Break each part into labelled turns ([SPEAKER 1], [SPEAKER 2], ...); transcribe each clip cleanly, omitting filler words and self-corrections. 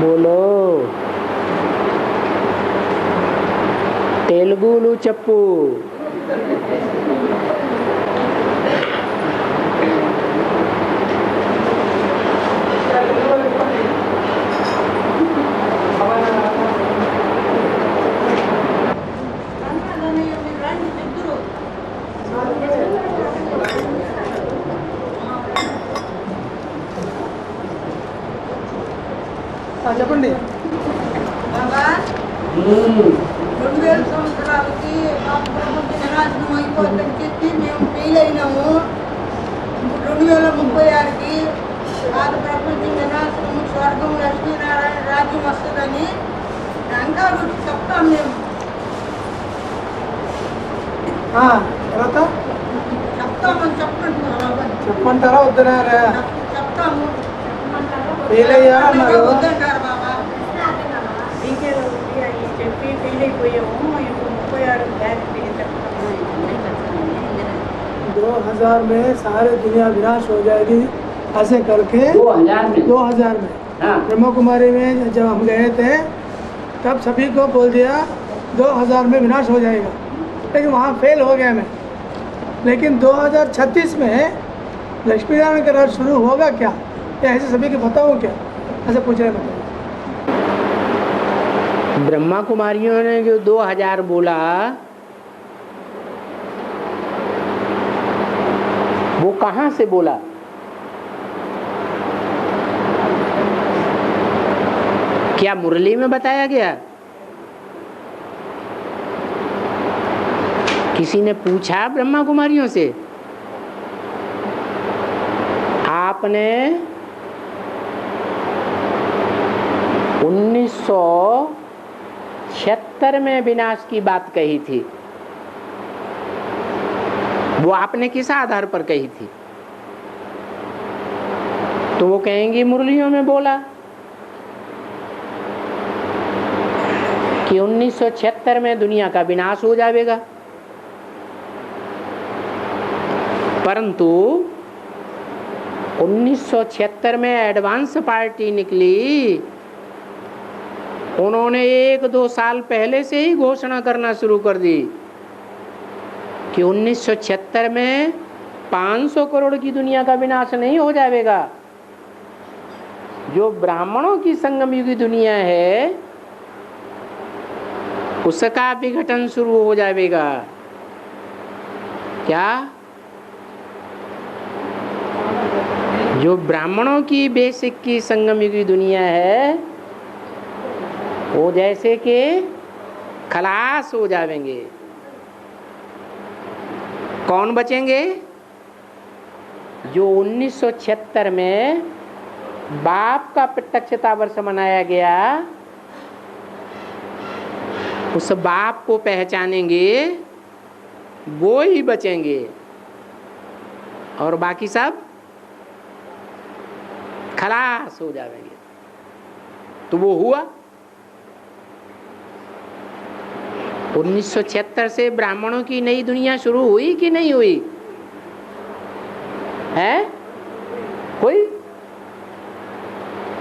[SPEAKER 1] बोलो तेलुगुलू चप्पू।
[SPEAKER 2] చెప్పండి.
[SPEAKER 3] 2000 సంవత్సరాలకి ప్రపంచ వినాశనం అయిపోతుందని చెప్పి మేము ఫెయిల్ అయినాము. 2036కి పాత ప్రపంచం వినాశనము, స్వర్గం, లక్ష్మీనారాయణ రాజ్యం వస్తుందని ఇంకా చెప్తాం మేము.
[SPEAKER 2] తర్వాత
[SPEAKER 3] చెప్తామని
[SPEAKER 2] చెప్పమంటారా వద్దనారా?
[SPEAKER 3] చెప్తాము.
[SPEAKER 2] ఫెయిల్ అయ్యా అన్నారు.
[SPEAKER 3] వద్దంటారు బాబా.
[SPEAKER 4] చెప్పి ఫెయిల్ అయిపోయాము. ఇప్పుడు 36 బ్యాక్
[SPEAKER 2] 2000 में सारे दुनिया विनाश हो जाएगी ऐसे करके 2000 में ब्रह्मा कुमारी में जब हम गए थे तब सभी को बोल दिया 2000 में विनाश हो जाएगा, लेकिन वहाँ फेल हो गया मैं। लेकिन 2036 में लक्ष्मी नारायण का राज शुरू होगा क्या, या ऐसे सभी को बताऊँ क्या, ऐसे पूछ रहे हैं।
[SPEAKER 1] ब्रह्मा कुमारियों ने जो 2000 बोला वो कहाँ से बोला? क्या मुरली में बताया गया? किसी ने पूछा ब्रह्मा कुमारियों से? आपने 1976 में विनाश की बात कही थी, वो आपने किस आधार पर कही थी? तो वो कहेंगी मुरलियों में बोला कि 1976 में दुनिया का विनाश हो जाएगा। परंतु 1976 में एडवांस पार्टी निकली, उन्होंने 1-2 साल पहले से ही घोषणा करना शुरू कर दी कि 1976 में 500 करोड़ की दुनिया का विनाश नहीं हो जाएगा। जो ब्राह्मणों की संगम युगी दुनिया है उसका विघटन शुरू हो जाएगा। क्या? जो ब्राह्मणों की बेसिक की संगम युगी दुनिया है वो जैसे कि खलास हो जाएंगे। कौन बचेंगे? जो 1976 में बाप का प्रत्यक्षता वर्ष मनाया गया, उस बाप को पहचानेंगे वो ही बचेंगे, और बाकी सब खलास हो जाएंगे। तो वो हुआ। 1976 से ब्राह्मणों की नई दुनिया शुरू हुई कि नहीं हुई है? हुई।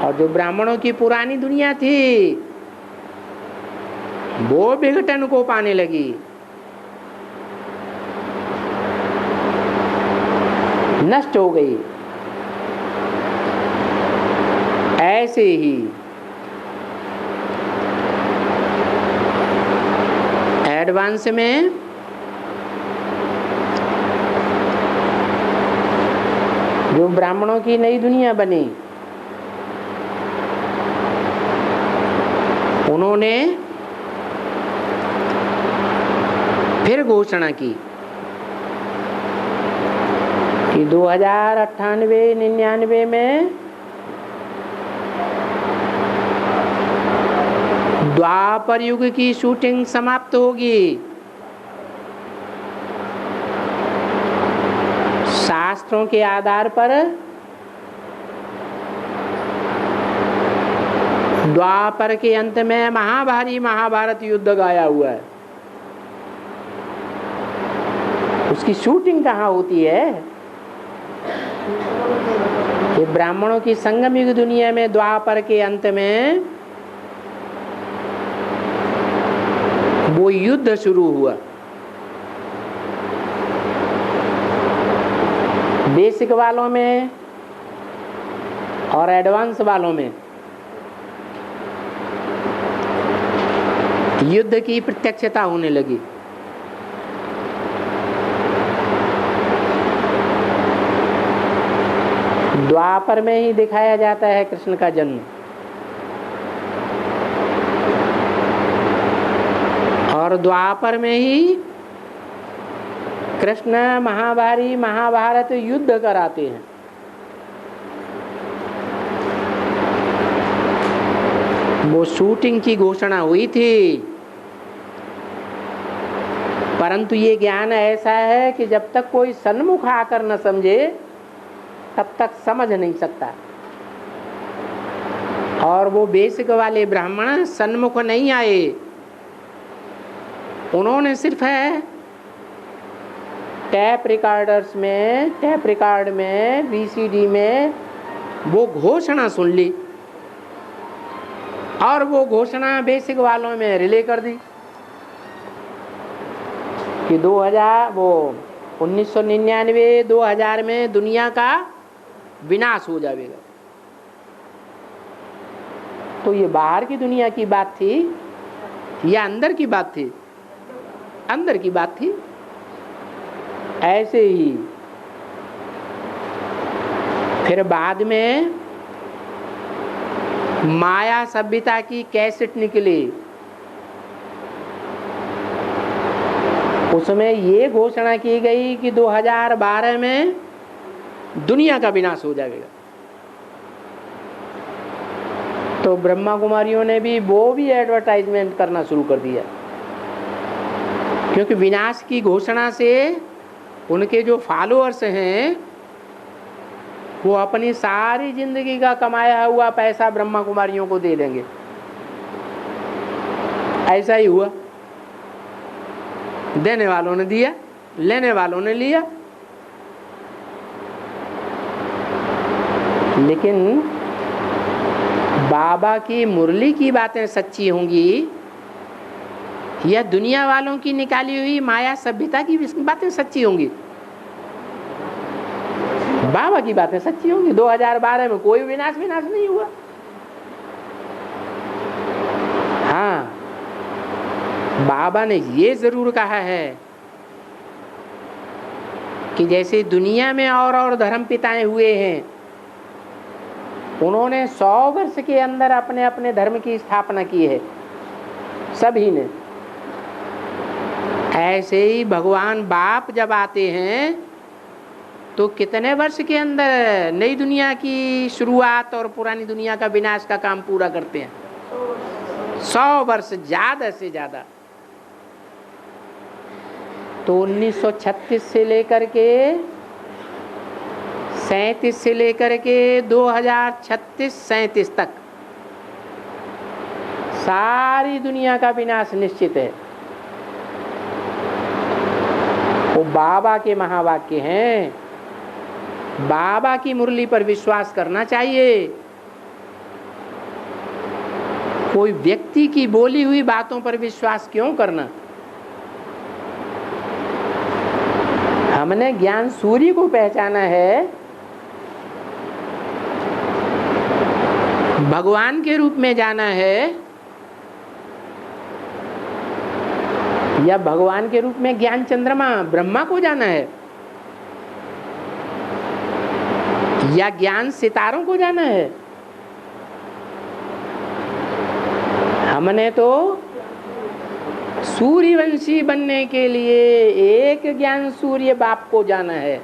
[SPEAKER 1] और जो ब्राह्मणों की पुरानी दुनिया थी वो विघटन को पाने लगी। नष्ट हो गई। ऐसे ही एडवांस में जो ब्राह्मणों की नई दुनिया बनी, उन्होंने फिर घोषणा की कि 2098-99 में द्वापर युग की शूटिंग समाप्त होगी। शास्त्रों के आधार पर द्वापर के अंत में महाभारी महाभारत युद्ध गाया हुआ है। उसकी शूटिंग कहाँ होती है? ये ब्राह्मणों की संगम युग दुनिया में द्वापर के अंत में वो युद्ध शुरू हुआ। बेसिक वालों में और एडवांस वालों में युद्ध की प्रत्यक्षता होने लगी। द्वापर में ही दिखाया जाता है कृष्ण का जन्म, और द्वापर में ही कृष्ण महाभारत युद्ध कराते हैं। वो शूटिंग की घोषणा हुई थी, परंतु ये ज्ञान ऐसा है कि जब तक कोई सन्मुख आकर न समझे तब तक समझ नहीं सकता। और वो बेसिक वाले ब्राह्मण सन्मुख नहीं आए, उन्होंने सिर्फ है टैप रिकॉर्ड में वीसीडी में वो घोषणा सुन ली और वो घोषणा बेसिक वालों में रिले कर दी कि 1999-2000 में दुनिया का विनाश हो जाएगा। तो ये बाहर की दुनिया की बात थी या अंदर की बात थी? अंदर की बात थी। ऐसे ही फिर बाद में माया सभ्यता की कैसेट निकली, उसमें ये घोषणा की गई कि 2012 में दुनिया का विनाश हो जाएगा। तो ब्रह्मा कुमारियों ने भी वो भी एडवर्टाइजमेंट करना शुरू कर दिया, क्योंकि विनाश की घोषणा से उनके जो फॉलोअर्स हैं वो अपनी सारी जिंदगी का कमाया हुआ पैसा ब्रह्मा कुमारियों को दे देंगे। ऐसा ही हुआ, देने वालों ने दिया, लेने वालों ने लिया। लेकिन बाबा की मुरली की बातें सच्ची होंगी या दुनिया वालों की निकाली हुई माया सभ्यता की बातें सच्ची होंगी? बाबा की बातें सच्ची होंगी। 2012 में कोई विनाश नहीं हुआ। हाँ, बाबा ने ये जरूर कहा है कि जैसे दुनिया में और धर्म पिताएं हुए हैं, उन्होंने 100 वर्ष के अंदर अपने अपने धर्म की स्थापना की है सभी ने। ऐसे ही भगवान बाप जब आते हैं तो कितने वर्ष के अंदर नई दुनिया की शुरुआत और पुरानी दुनिया का विनाश का काम पूरा करते हैं? 100 वर्ष, ज्यादा से ज्यादा। तो 1936 से लेकर के 37 से लेकर के 2036-37 तक सारी दुनिया का विनाश निश्चित है। वो बाबा के महावाक्य हैं, बाबा की मुरली पर विश्वास करना चाहिए। कोई व्यक्ति की बोली हुई बातों पर विश्वास क्यों करना? हमने ज्ञान सूर्य को पहचाना है, भगवान के रूप में जाना है, या भगवान के रूप में ज्ञान चंद्रमा ब्रह्मा को जाना है, या ज्ञान सितारों को जाना है? हमने तो सूर्यवंशी बनने के लिए एक ज्ञान सूर्य बाप को जाना है,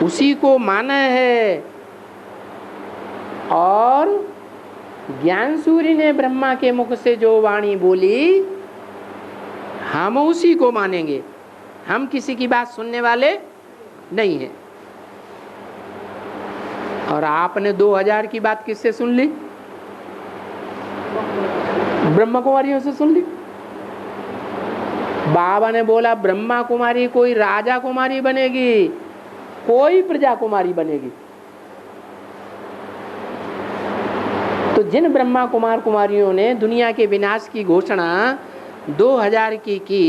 [SPEAKER 1] उसी को माना है। और ज्ञान सूर्य ने ब्रह्मा के मुख से जो वाणी बोली, हम उसी को मानेंगे। हम किसी की बात सुनने वाले नहीं हैं। और आपने 2000 की बात किससे सुन ली? ब्रह्मा कुमारियों से सुन ली। बाबा ने बोला ब्रह्मा कुमारी कोई राजा कुमारी बनेगी, कोई प्रजा कुमारी बनेगी। तो जिन ब्रह्मा कुमार कुमारियों ने दुनिया के विनाश की घोषणा 2000 की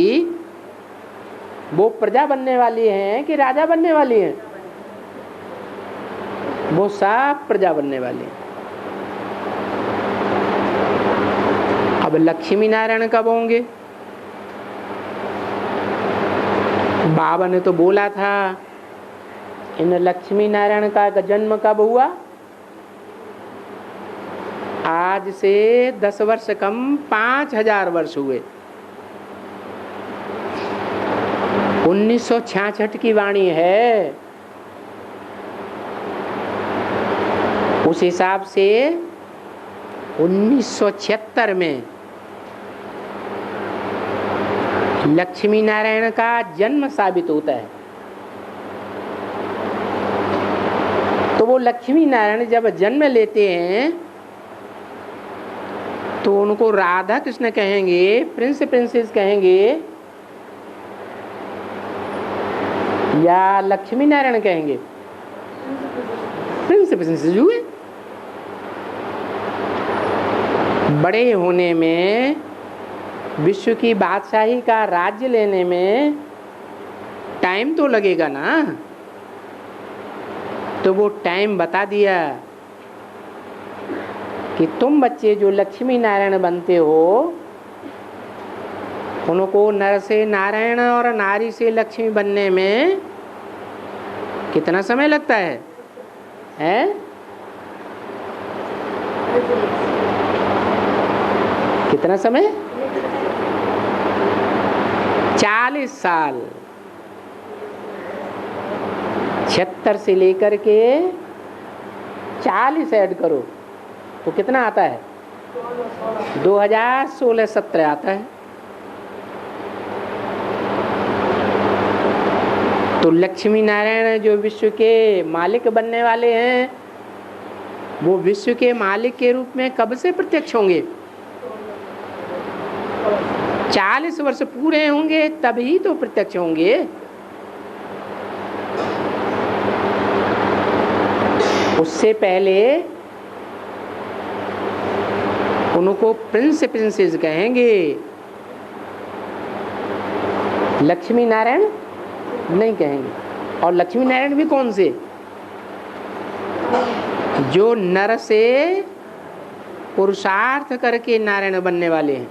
[SPEAKER 1] वो प्रजा बनने वाली हैं कि राजा बनने वाली हैं? वो सब प्रजा बनने वाली हैं। अब लक्ष्मी नारायण कब होंगे? बाबा ने तो बोला था इन लक्ष्मी नारायण का जन्म कब हुआ? आज से 10 वर्ष कम 5000 वर्ष हुए। 1966 की वाणी है। उस हिसाब से 1976 में लक्ष्मी नारायण का जन्म साबित होता है। तो वो लक्ष्मी नारायण जब जन्म लेते हैं तो उनको राधा कृष्ण कहेंगे, प्रिंस प्रिंसेस कहेंगे या लक्ष्मी नारायण कहेंगे? प्रिंस प्रिंसेस हुए। बड़े होने में, विश्व की बादशाही का राज्य लेने में टाइम तो लगेगा ना। तो वो टाइम बता दिया कि तुम बच्चे जो लक्ष्मी नारायण बनते हो उनको नर से नारायण और नारी से लक्ष्मी बनने में कितना समय लगता है? कितना समय? 40 साल। 76 से लेकर के 40 ऐड करो तो कितना आता है? 2016-17 आता है। तो लक्ष्मी नारायण जो विश्व के मालिक बनने वाले हैं वो विश्व के मालिक के रूप में कब से प्रत्यक्ष होंगे? 40 वर्ष पूरे होंगे तभी तो प्रत्यक्ष होंगे। उससे पहले उनको प्रिंस प्रिंसेस कहेंगे, लक्ष्मी नारायण नहीं कहेंगे। और लक्ष्मी नारायण भी कौन से? जो नर से पुरुषार्थ करके नारायण बनने वाले हैं।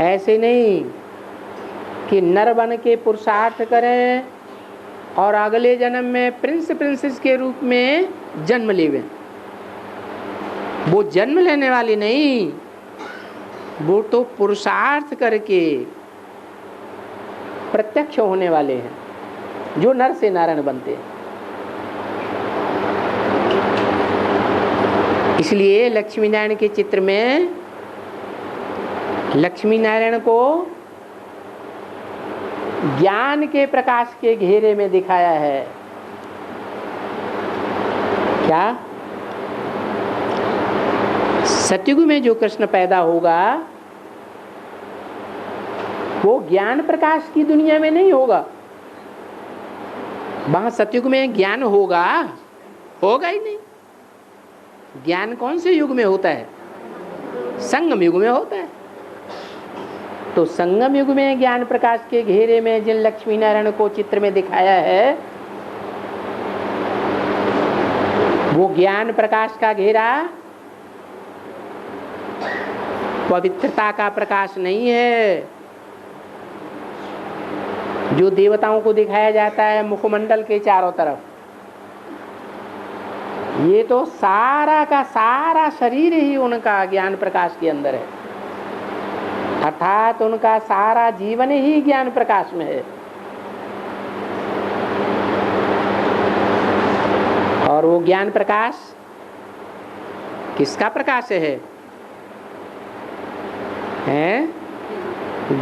[SPEAKER 1] ऐसे नहीं कि नर बन के पुरुषार्थ करें और अगले जन्म में प्रिंस प्रिंसेस के रूप में जन्म लेवे। वो जन्म लेने वाली नहीं, वो तो पुरुषार्थ करके प्रत्यक्ष होने वाले हैं जो नर से नारायण बनते हैं। इसलिए लक्ष्मी नारायण के चित्र में लक्ष्मी नारायण को ज्ञान के प्रकाश के घेरे में दिखाया है। क्या? सतयुग में जो कृष्ण पैदा होगा वो ज्ञान प्रकाश की दुनिया में नहीं होगा। वहां सतयुग में ज्ञान होगा? होगा ही नहीं। ज्ञान कौन से युग में होता है? संगम युग में होता है। तो संगम युग में ज्ञान प्रकाश के घेरे में जिन लक्ष्मी नारायण को चित्र में दिखाया है वो ज्ञान प्रकाश का घेरा पवित्रता का प्रकाश नहीं है जो देवताओं को दिखाया जाता है मुखमंडल के चारों तरफ। ये तो सारा का सारा शरीर ही उनका ज्ञान प्रकाश के अंदर है, अर्थात उनका सारा जीवन ही ज्ञान प्रकाश में है। और वो ज्ञान प्रकाश किसका प्रकाश है?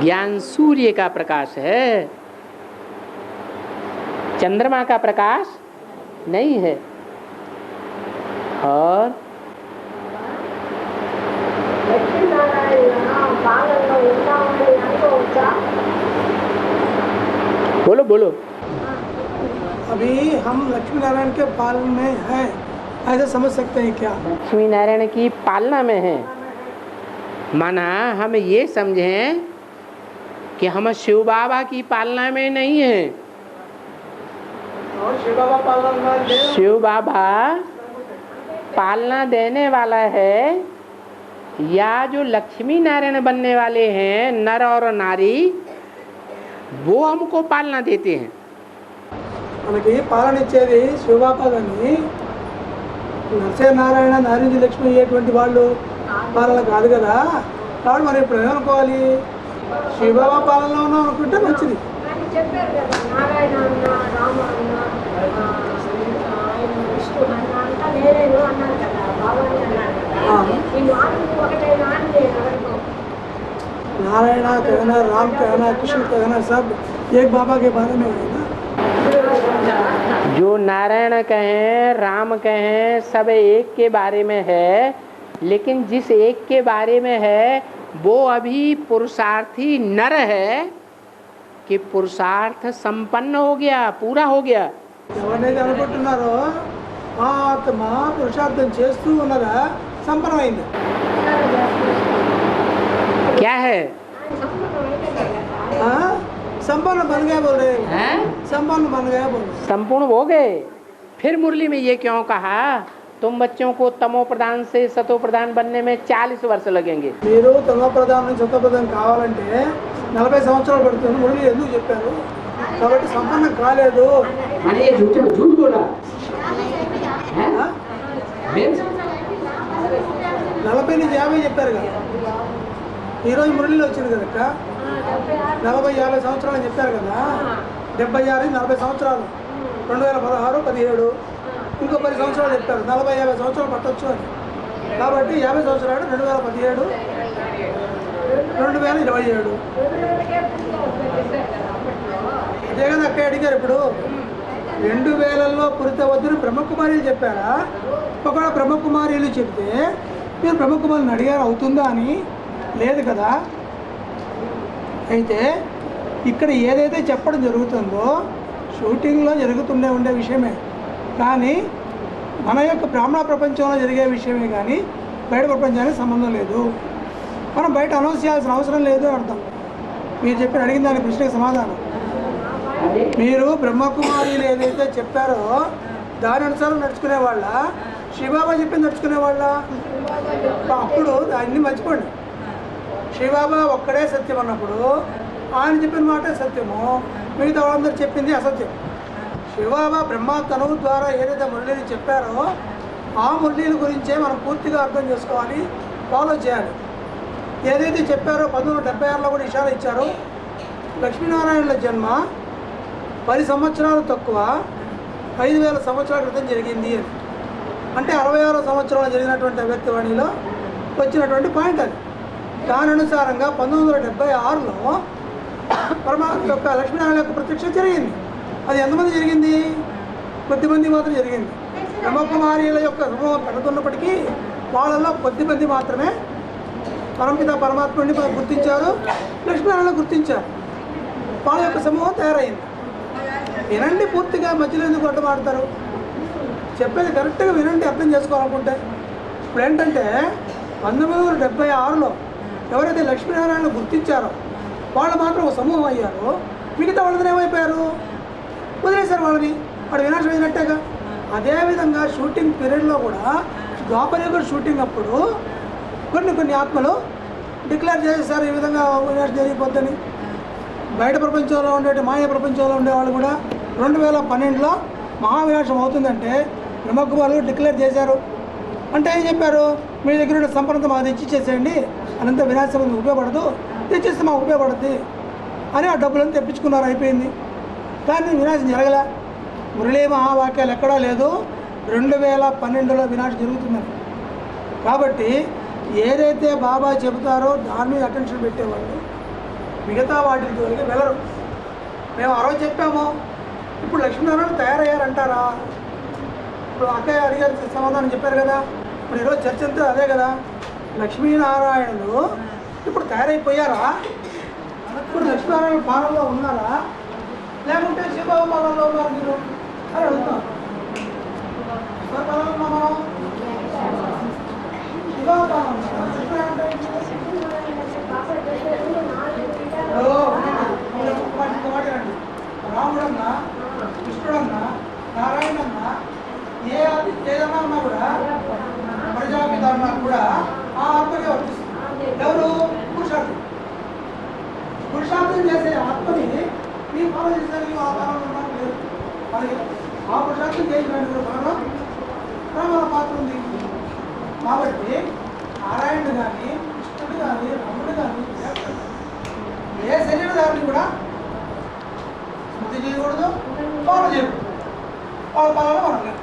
[SPEAKER 1] ज्ञान सूर्य का प्रकाश है, चंद्रमा का प्रकाश नहीं है। और बोलो बोलो।
[SPEAKER 2] अभी हम लक्ष्मी नारायण के पालन में हैं, ऐसा समझ सकते हैं क्या?
[SPEAKER 1] लक्ष्मी नारायण की पालना में है। माना हम ये समझें कि हम शिव बाबा की पालना में नहीं है।
[SPEAKER 2] शिव बाबा पालना दे,
[SPEAKER 1] शिव बाबा पालना देने वाला है, या जो लक्ष्मी नारायण बनने वाले हैं नर और नारी, वो हमको पालना देते हैं।
[SPEAKER 2] మనకి పాలన ఇచ్చేది శివబాబా కానీ నరసింహనారాయణ నారింజ లక్ష్మి అయ్యేటువంటి వాళ్ళు పాలన కాదు కదా. కాబట్టి మనం ఇప్పుడు ఏమనుకోవాలి, శివబాబా పాలనలో ఉన్నాం అనుకుంటే మంచిది.
[SPEAKER 4] కానీ చెప్పారు కదా, నారాయణ అన్న, రామ అన్న, విష్ణు అన్న అంతా నేనేను అన్నారు కదా, బాబాని అన్నారు కదా. ఈ నాలుగు ఒకటే నాన్న ఎవరికో
[SPEAKER 2] नारायण कहना, राम कहना, कृष्ण कहना, सब एक बाबा के बारे में है ना.
[SPEAKER 1] जो नारायण कहें, राम कहें, सब एक के बारे में है, लेकिन जिस एक के बारे में है वो अभी पुरुषार्थी नर है कि पुरुषार्थ संपन्न हो गया, पूरा हो गया।
[SPEAKER 2] ఎవరైతే అనుకుంటున్నారో ఆత్మ పురుషార్థం చేస్తూ ఉన్నదా సంపన్నమైంది.
[SPEAKER 1] क्या है?
[SPEAKER 2] संपन्न बन गया बोल रहे
[SPEAKER 1] हैं?
[SPEAKER 2] संपन्न बन गया बोल रहे.
[SPEAKER 1] संपूर्ण हो गए। फिर मुरली में ये क्यों कहा तुम बच्चों को तमो प्रधान से सतो प्रधान बनने में 40 वर्ष लगेंगे?
[SPEAKER 2] మీరు తమో ప్రధానం నుంచి సతో ప్రధానం కావాలంటే 40 సంవత్సరాలు పడుతుంది. మురళి ఎందుకు చెప్పారు? కాబట్టి సంపన్నం కాలేదు.
[SPEAKER 1] अरे ये झूठ बोला है?
[SPEAKER 2] 40 నుంచి 50 చెప్పారు కదా. ఈరోజు మురళిలో వచ్చింది కదా, 40-50 సంవత్సరాలు అని చెప్పారు కదా. 76 40 సంవత్సరాలు, 2016 17, ఇంకో 10 సంవత్సరాలు చెప్పారు. 40-50 సంవత్సరాలు పట్టొచ్చు అని. కాబట్టి 50 సంవత్సరాలు 2017, 2027 అదే కదా అక్కడ అడిగారు. ఇప్పుడు 2000లో పురితవద్దుని బ్రహ్మకుమారీలు చెప్పారా? ఒకవేళ బ్రహ్మకుమారీలు చెప్తే మీరు బ్రహ్మకుమారిని అడిగారు అవుతుందా అని? లేదు కదా. అయితే ఇక్కడ ఏదైతే చెప్పడం జరుగుతుందో షూటింగ్లో ఉండే విషయమే కానీ మన యొక్క బ్రాహ్మణ ప్రపంచంలో జరిగే విషయమే కానీ బయట ప్రపంచానికి సంబంధం లేదు. మనం బయట అనౌన్స్ చేయాల్సిన అవసరం లేదు అర్థం. మీరు చెప్పిన అడిగిన దాని ప్రశ్నకు సమాధానం, మీరు బ్రహ్మకుమారీలు ఏదైతే చెప్పారో దాని అనుసారం నడుచుకునే వాళ్ళ, శివబాబా చెప్పింది నడుచుకునే వాళ్ళ. అప్పుడు దాన్ని మర్చిపోండి. శివబాబా ఒక్కడే సత్యం అన్నప్పుడు ఆయన చెప్పిన మాట సత్యము, మిగతా వాళ్ళందరూ చెప్పింది అసత్యం. శివబాబా బ్రహ్మ తనువు ద్వారా ఏదైతే మురళీలు చెప్పారో ఆ మురళీల గురించే మనం పూర్తిగా అర్థం చేసుకోవాలి, ఫాలో చేయాలి. ఏదైతే చెప్పారో 1976లో కూడా ఇషారా ఇచ్చారు. లక్ష్మీనారాయణుల జన్మ 10 సంవత్సరాలు తక్కువ 5000 సంవత్సరాల క్రితం జరిగింది అని. అంటే 66వ సంవత్సరంలో జరిగినటువంటి వ్యక్తివాణిలో వచ్చినటువంటి పాయింట్ అది. దాని అనుసారంగా 1976లో పరమాత్మ యొక్క లక్ష్మీనారాయణ యొక్క ప్రత్యక్షం జరిగింది. అది ఎంతమంది జరిగింది? కొద్దిమంది మాత్రం జరిగింది. బ్రహ్మకుమారీల యొక్క సమూహం పెడుతున్నప్పటికీ వాళ్ళల్లో కొద్దిమంది మాత్రమే పరమపిత పరమాత్మని గుర్తించారు, లక్ష్మీనారాయణ గుర్తించారు. వాళ్ళ యొక్క సమూహం తయారైంది. వినండి పూర్తిగా, మధ్యలో ఎందుకు అడ్డమాడతారు? చెప్పేది కరెక్ట్గా వినండి, అర్థం చేసుకోవాలనుకుంటే. ఇప్పుడు ఏంటంటే 1976లో ఎవరైతే లక్ష్మీనారాయణ గుర్తించారో వాళ్ళు మాత్రం ఒక సమూహం అయ్యారు. మిగతా వాళ్ళని ఏమైపోయారు? వదిలేశారు వాళ్ళని. వాడు వినాశం అయినట్టేగా. అదేవిధంగా షూటింగ్ పీరియడ్లో కూడా ద్వాపరయుగ షూటింగ్ అప్పుడు కొన్ని ఆత్మలు డిక్లేర్ చేసేసారు ఈ విధంగా వినాశం జరిగిపోద్దని. బయట ప్రపంచంలో ఉండే మాయ ప్రపంచంలో ఉండేవాళ్ళు కూడా 2012లో మహావినాశం అవుతుందంటే బ్రహ్మకుమారులు డిక్లేర్ చేశారు. అంటే ఏం చెప్పారు? మీ దగ్గర ఉన్న సంపద మాకు తెచ్చిచ్చేసేయండి, అనంత వినాశం ఉపయోగపడదు, తెచ్చిస్తే మాకు ఉపయోగపడుద్ది అని ఆ డబ్బులను తెప్పించుకున్నారు. అయిపోయింది. కానీ వినాశం జరగలే. మురళీ మహావాక్యాలు ఎక్కడా లేదు 2012లో వినాశం జరుగుతుందని. కాబట్టి ఏదైతే బాబా చెబుతారో దాని మీద అటెన్షన్ పెట్టేవాళ్ళు మిగతా వాటి జోలికి వెళ్ళరు. మేము ఆ రోజు చెప్పాము, ఇప్పుడు లక్ష్మీనారాయణ తయారయ్యారంటారా? ఇప్పుడు అక్కయ్య అడిగారు, సమాధానం చెప్పారు కదా. ఇప్పుడు ఈరోజు చర్చ అంతా అదే కదా. లక్ష్మీనారాయణలు ఇప్పుడు తయారైపోయారా? ఇప్పుడు లక్ష్మీనారాయణ పాలనలో ఉన్నారా, లేకుంటే శివబాబు పాలనలో ఉన్నారు మీరు అని అడుగుతాం. శివబాబు పాలన ఉన్నారా? శివబాబు పాలన ఉన్నారా? ఏదన్నా ఉన్నా కూడా ప్రజాపిత అన్నా కూడా ఆ ఆత్మకే వర్తిస్తుంది. ఎవరు? పురుషార్థం. పురుషార్థం చేసే ఆత్మని మీరు ఫాలో చేసేదానికి ఆ కాలంలో ఉన్నాం లేదు. మనకి ఆ పురుషార్థం చేసినట్టు కూడా మనలో మన పాత్ర ఉంది. కాబట్టి నారాయణుడు కానీ, కృష్ణుడు కానీ, రాముడు కానీ, ఏ శరీరధారిని కూడా స్మృతి చేయకూడదు, ఫాలో చేయకూడదు. వాళ్ళ పాలన మనం లేదు.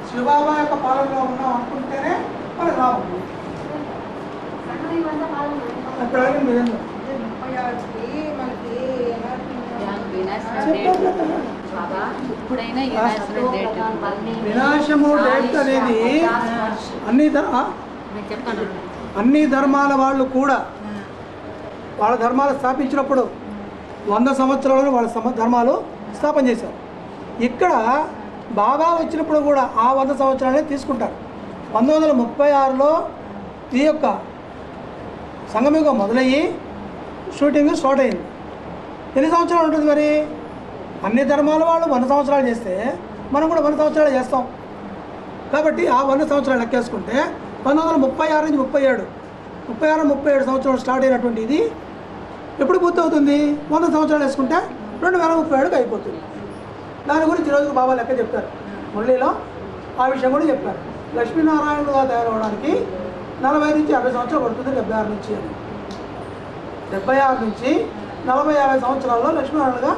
[SPEAKER 2] శివబాబా యొక్క పాలనలో ఉన్నాం అనుకుంటేనే మనకు లాభం. అక్కడ మీరేందో వినాశము డేట్ అనేది అన్ని ధర్మాల వాళ్ళు కూడా వాళ్ళ ధర్మాలు స్థాపించినప్పుడు 100 సంవత్సరాలలో వాళ్ళ ధర్మాలు స్థాపన చేశారు. ఇక్కడ బాబా వచ్చినప్పుడు కూడా ఆ 100 సంవత్సరాలే తీసుకుంటారు. 1936లో ఈ యొక్క సంగమయుగం మొదలయ్యి షూటింగ్ స్టార్ట్ అయింది. ఎన్ని సంవత్సరాలు ఉంటుంది మరి? అన్ని ధర్మాల వాళ్ళు 100 సంవత్సరాలు చేస్తే మనం కూడా 100 సంవత్సరాలు చేస్తాం. కాబట్టి ఆ 100 సంవత్సరాలు లెక్కేసుకుంటే 1936 నుంచి 37 సంవత్సరాలు స్టార్ట్ అయినటువంటి ఇది ఎప్పుడు పూర్తి అవుతుంది? 100 సంవత్సరాలు వేసుకుంటే 2037కి అయిపోతుంది. దాని గురించి ఈరోజు బాబా లెక్క చెప్తారు. మురళీలో ఆ విషయం కూడా చెప్పారు. లక్ష్మీనారాయణుడుగా తయారవడానికి 40 నుంచి 50 సంవత్సరాలు పడుతుంది. 76 నుంచి 40-50 సంవత్సరాల్లో లక్ష్మీనారాయణుడుగా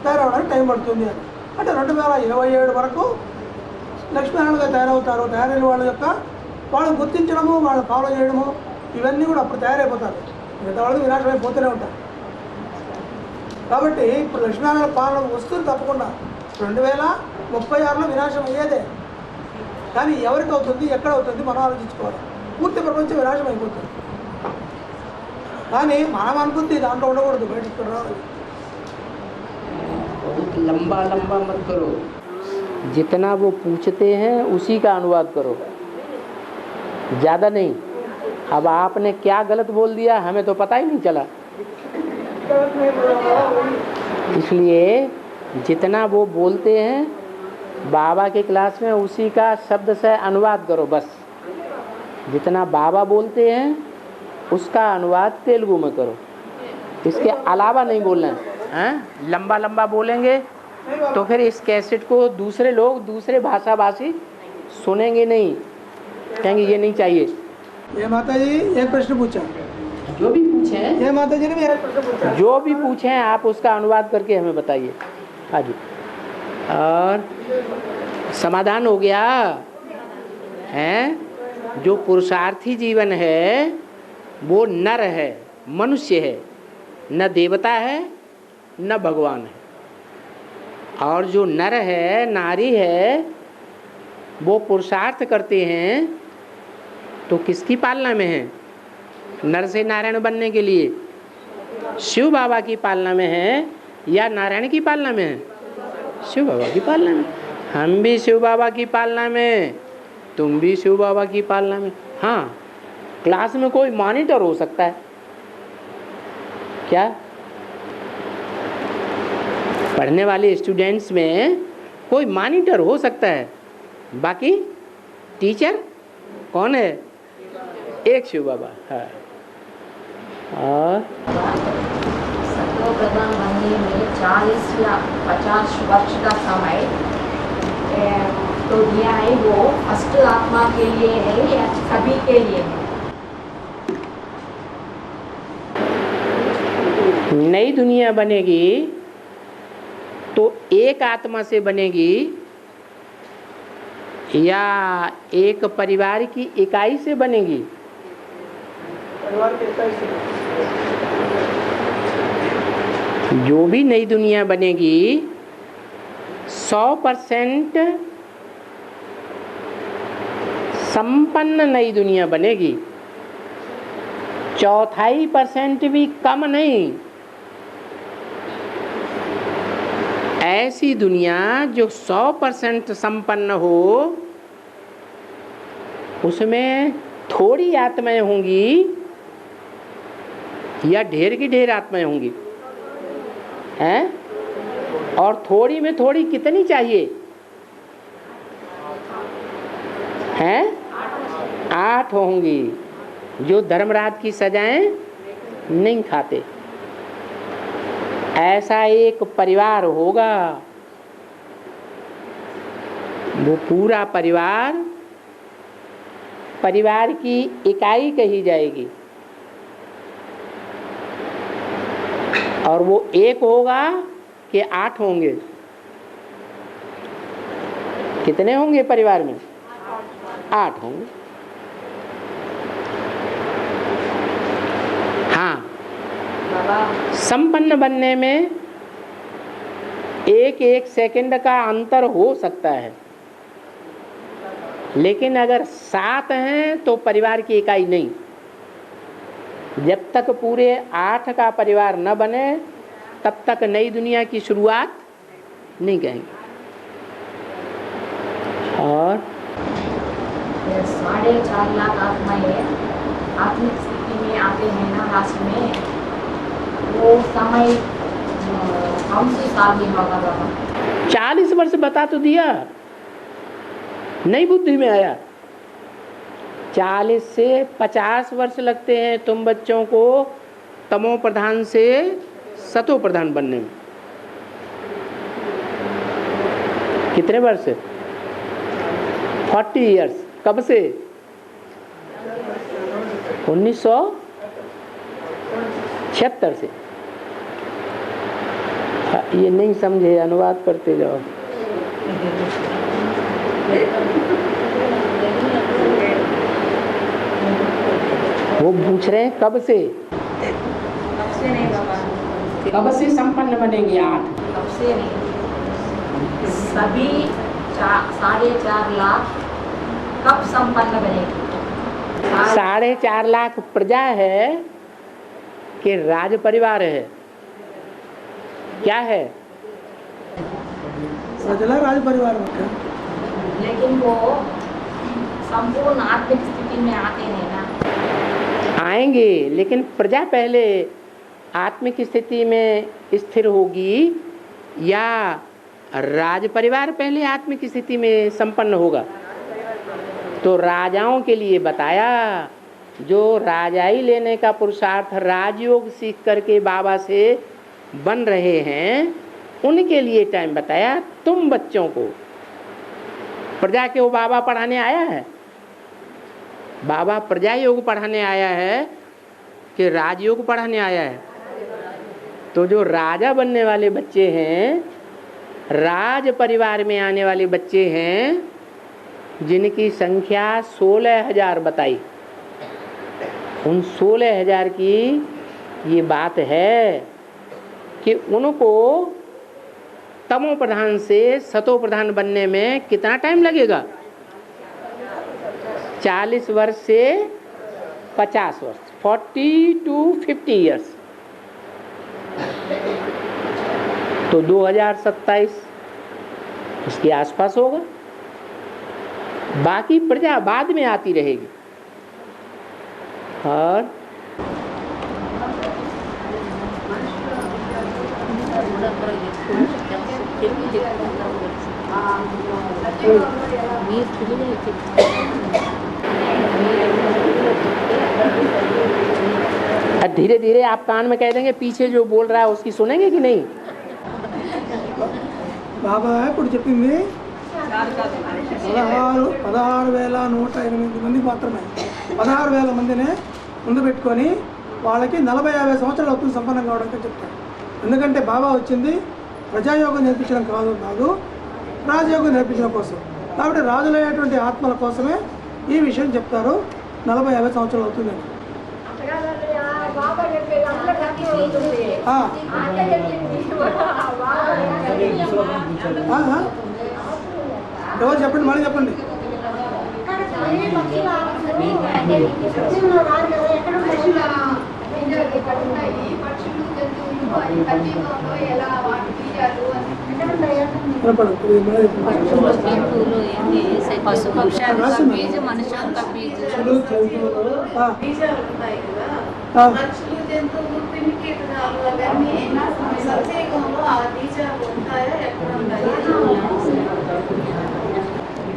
[SPEAKER 2] తయారవడానికి టైం పడుతుంది అని. అంటే 2027 వరకు లక్ష్మీనారాయణుడుగా తయారవుతారు. తయారైన వాళ్ళ యొక్క వాళ్ళని గుర్తించడము, వాళ్ళని ఫాలో చేయడము, ఇవన్నీ కూడా అప్పుడు తయారైపోతారు. మిగతా వాళ్ళకి వినాశం అయిపోతూనే ఉంటారు. కాబట్టి ఇప్పుడు లక్ష్మీనారాయణ పాలన వస్తుంది తప్పకుండా. 2036లో వినాశం అయ్యేదే. కానీ ఎవరికి అవుతుంది, ఎక్కడ అవుతుంది మనం ఆలోచించుకోవాలి. పూర్తి ప్రపంచం వినాశం అయిపోతుంది. కానీ మనం అనుకుంది దాంట్లో ఉండకూడదు, బయటకు రావాలి.
[SPEAKER 1] लंबा लंबा मत करो, जितना वो पूछते हैं उसी का अनुवाद करो, ज़्यादा नहीं। अब आपने क्या गलत बोल दिया हमें तो पता ही नहीं चला, इसलिए जितना वो बोलते हैं बाबा के क्लास में उसी का शब्द से अनुवाद करो बस। जितना बाबा बोलते हैं उसका अनुवाद तेलुगु में करो, इसके अलावा नहीं बोलना है। लंबा लंबा बोलेंगे तो फिर इस कैसेट को दूसरे लोग, दूसरे भाषा भाषी सुनेंगे नहीं, कहेंगे ये नहीं चाहिए।
[SPEAKER 2] ये माता जी एक प्रश्न पूछा,
[SPEAKER 1] जो भी पूछे,
[SPEAKER 2] ये माता जी ने भी एक प्रश्न पूछा,
[SPEAKER 1] जो भी पूछे आप उसका अनुवाद करके हमें बताइए। हाँ जी, और समाधान हो गया है। जो पुरुषार्थी जीवन है वो नर है, मनुष्य है, न देवता है न भगवान है। और जो नर है, नारी है, वो पुरुषार्थ करते हैं तो किसकी पालना में है? नर से नारायण बनने के लिए शिव बाबा की पालना में है या नारायण की पालना में है? शिव बाबा की पालना में। हम भी शिव बाबा की पालना में, तुम भी शिव बाबा की पालना में। हाँ, क्लास में कोई मॉनिटर हो सकता है क्या? पढ़ने वाले स्टूडेंट्स में कोई मॉनिटर हो सकता है, बाकी टीचर कौन है? एक शिव बाबा है। और
[SPEAKER 4] सत्योप्रधान बनने में 40 या 50 वर्ष का समय तो दिया है, वो अष्ट आत्मा के लिए है या सभी के लिए है?
[SPEAKER 1] नई दुनिया बनेगी तो एक आत्मा से बनेगी या एक परिवार की इकाई से बनेगी?
[SPEAKER 2] परिवार के इकाई से।
[SPEAKER 1] जो भी नई दुनिया बनेगी 100% संपन्न नई दुनिया बनेगी, 0.25% भी कम नहीं। ऐसी दुनिया जो 100% संपन्न हो, उसमें थोड़ी आत्माएं होंगी या ढेर की ढेर आत्माएं होंगी हैं? और थोड़ी में थोड़ी कितनी चाहिए? हैं? 8 होंगी जो धर्मराज की सजाएं नहीं खाते। ऐसा एक परिवार होगा, वो पूरा परिवार की इकाई कही जाएगी, और वो एक होगा कि 8 होंगे? कितने होंगे परिवार में? 8 होंगे। हाँ, संपन्न बनने में एक सेकंड का अंतर हो सकता है, लेकिन अगर 7 हैं तो परिवार की इकाई नहीं। जब तक पूरे 8 का परिवार न बने तब तक नई दुनिया की शुरुआत नहीं कहेंगे। और
[SPEAKER 4] 4.5 लाख आत्माएं आत्मिक स्थिति में आते हैं ना राशि में, वो समय हमसे साल भी होगा बाबा।
[SPEAKER 1] 40 वर्ष बता तो दिया, नई बुद्धि में आया। 40 से 50 वर्ष लगते हैं तुम बच्चों को तमो प्रधान से सतो प्रधान बनने में। कितने वर्ष? 40 इयर्स। कब से? 1976 से। ये नहीं समझे, अनुवाद करते जाओ। वो पूछ रहे हैं कब से?
[SPEAKER 4] कब से नहीं बाबा,
[SPEAKER 1] कब से संपन्न बनेंगे 8?
[SPEAKER 4] कब से नहीं, सभी 4.5 लाख कब संपन्न बनेगी?
[SPEAKER 1] 4.5 लाख प्रजा है कि राज परिवार है? क्या है?
[SPEAKER 2] प्रजला राज परिवार होता है।
[SPEAKER 4] लेकिन वो संपूर्ण आत्मिक स्थिति में आते हैं ना।
[SPEAKER 1] आएंगे, लेकिन प्रजा पहले आत्मिक स्थिति में स्थिर होगी या राज परिवार पहले आत्मिक स्थिति में संपन्न होगा? तो राजाओं के लिए बताया, जो राजाई लेने का पुरुषार्थ राजयोग सीख करके बाबा से बन रहे हैं, उनके लिए टाइम बताया। तुम बच्चों को प्रजा के वो बाबा पढ़ाने आया है? बाबा प्रजा योग पढ़ाने आया है कि राजयोग पढ़ाने आया है? तो जो राजा बनने वाले बच्चे हैं, राज परिवार में आने वाले बच्चे हैं, जिनकी संख्या 16,000 बताई, उन 16,000 की ये बात है कि उनको तमो प्रधान से सतो प्रधान बनने में कितना टाइम लगेगा? 40 वर्ष से 50 वर्ष, 40 to 50 इयर्स। तो 2027 इसके आसपास होगा। बाकी प्रजा बाद में आती रहेगी। और धीरे धीरे आप कान में कह देंगे, पीछे जो बोल रहा है उसकी सुनेंगे कि नहीं?
[SPEAKER 2] బాబా ఇప్పుడు చెప్పింది 16,108 మంది మాత్రమే. 16,000 మందిని ముందు పెట్టుకొని వాళ్ళకి 40-50 సంవత్సరాలు అవుతుంది సంపన్నం కావడానికి చెప్తారు. ఎందుకంటే బాబా వచ్చింది ప్రజాయోగం నేర్పించడం కాదు, రాజయోగం నేర్పించడం కోసం. కాబట్టి రాజులయ్యేటువంటి ఆత్మల కోసమే ఈ విషయం చెప్తారు. 40-50 సంవత్సరాలు అవుతుందని. ఎవరు చెప్పండి, మళ్ళీ చెప్పండి.
[SPEAKER 3] పక్షులు జంతువులు క్రిమికీటకాలు అవన్నీ సత్యయుగంలో ఆ బీజాలు ఉంటాయా ఎక్కడ ఉంటాయి?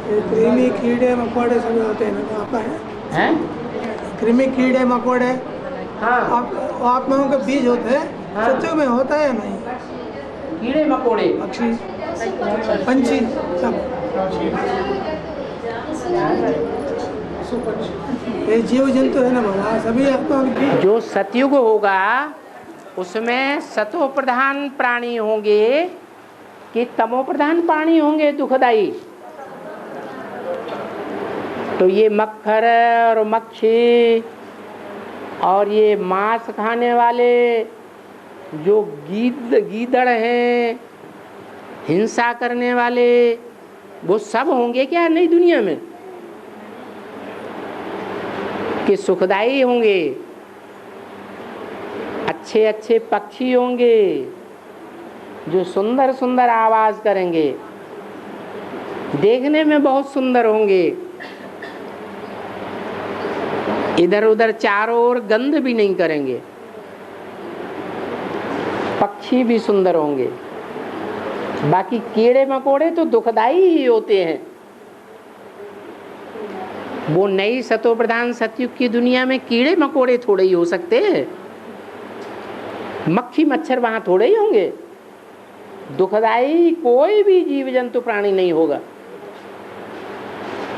[SPEAKER 2] ये कृमि कीड़े मकोड़े सब होते हैं ना, तो आपका है
[SPEAKER 1] हैं?
[SPEAKER 2] कृमि कीड़े मकोड़े
[SPEAKER 1] हाँ,
[SPEAKER 2] आत्माओं के बीज होते हैं,
[SPEAKER 1] हाँ।
[SPEAKER 2] सच्चों में होता है या नहीं?
[SPEAKER 1] कीड़े मकोड़े,
[SPEAKER 2] पक्षी पंछी सब ये जीव जंतु है ना बाबा, सभी आत्माओं के बीज।
[SPEAKER 1] जो सतयुग होगा उसमें सतो प्रधान प्राणी होंगे कि तमो प्रधान प्राणी होंगे दुखदाई? तो ये मक्खर और मक्खी और ये मांस खाने वाले जो गीदड़ हैं, हिंसा करने वाले, वो सब होंगे क्या नई दुनिया में कि सुखदाई होंगे? अच्छे अच्छे पक्षी होंगे जो सुंदर सुंदर आवाज करेंगे, देखने में बहुत सुंदर होंगे, इधर उधर चारों ओर गंध भी नहीं करेंगे, पक्षी भी सुंदर होंगे। बाकी कीड़े मकोड़े तो दुखदाई ही होते हैं। वो नई सतो प्रधान सतयुग की दुनिया में कीड़े मकोड़े थोड़े ही हो सकते हैं, मक्खी मच्छर वहां थोड़े ही होंगे, दुखदाई कोई भी जीव जंतु प्राणी नहीं होगा।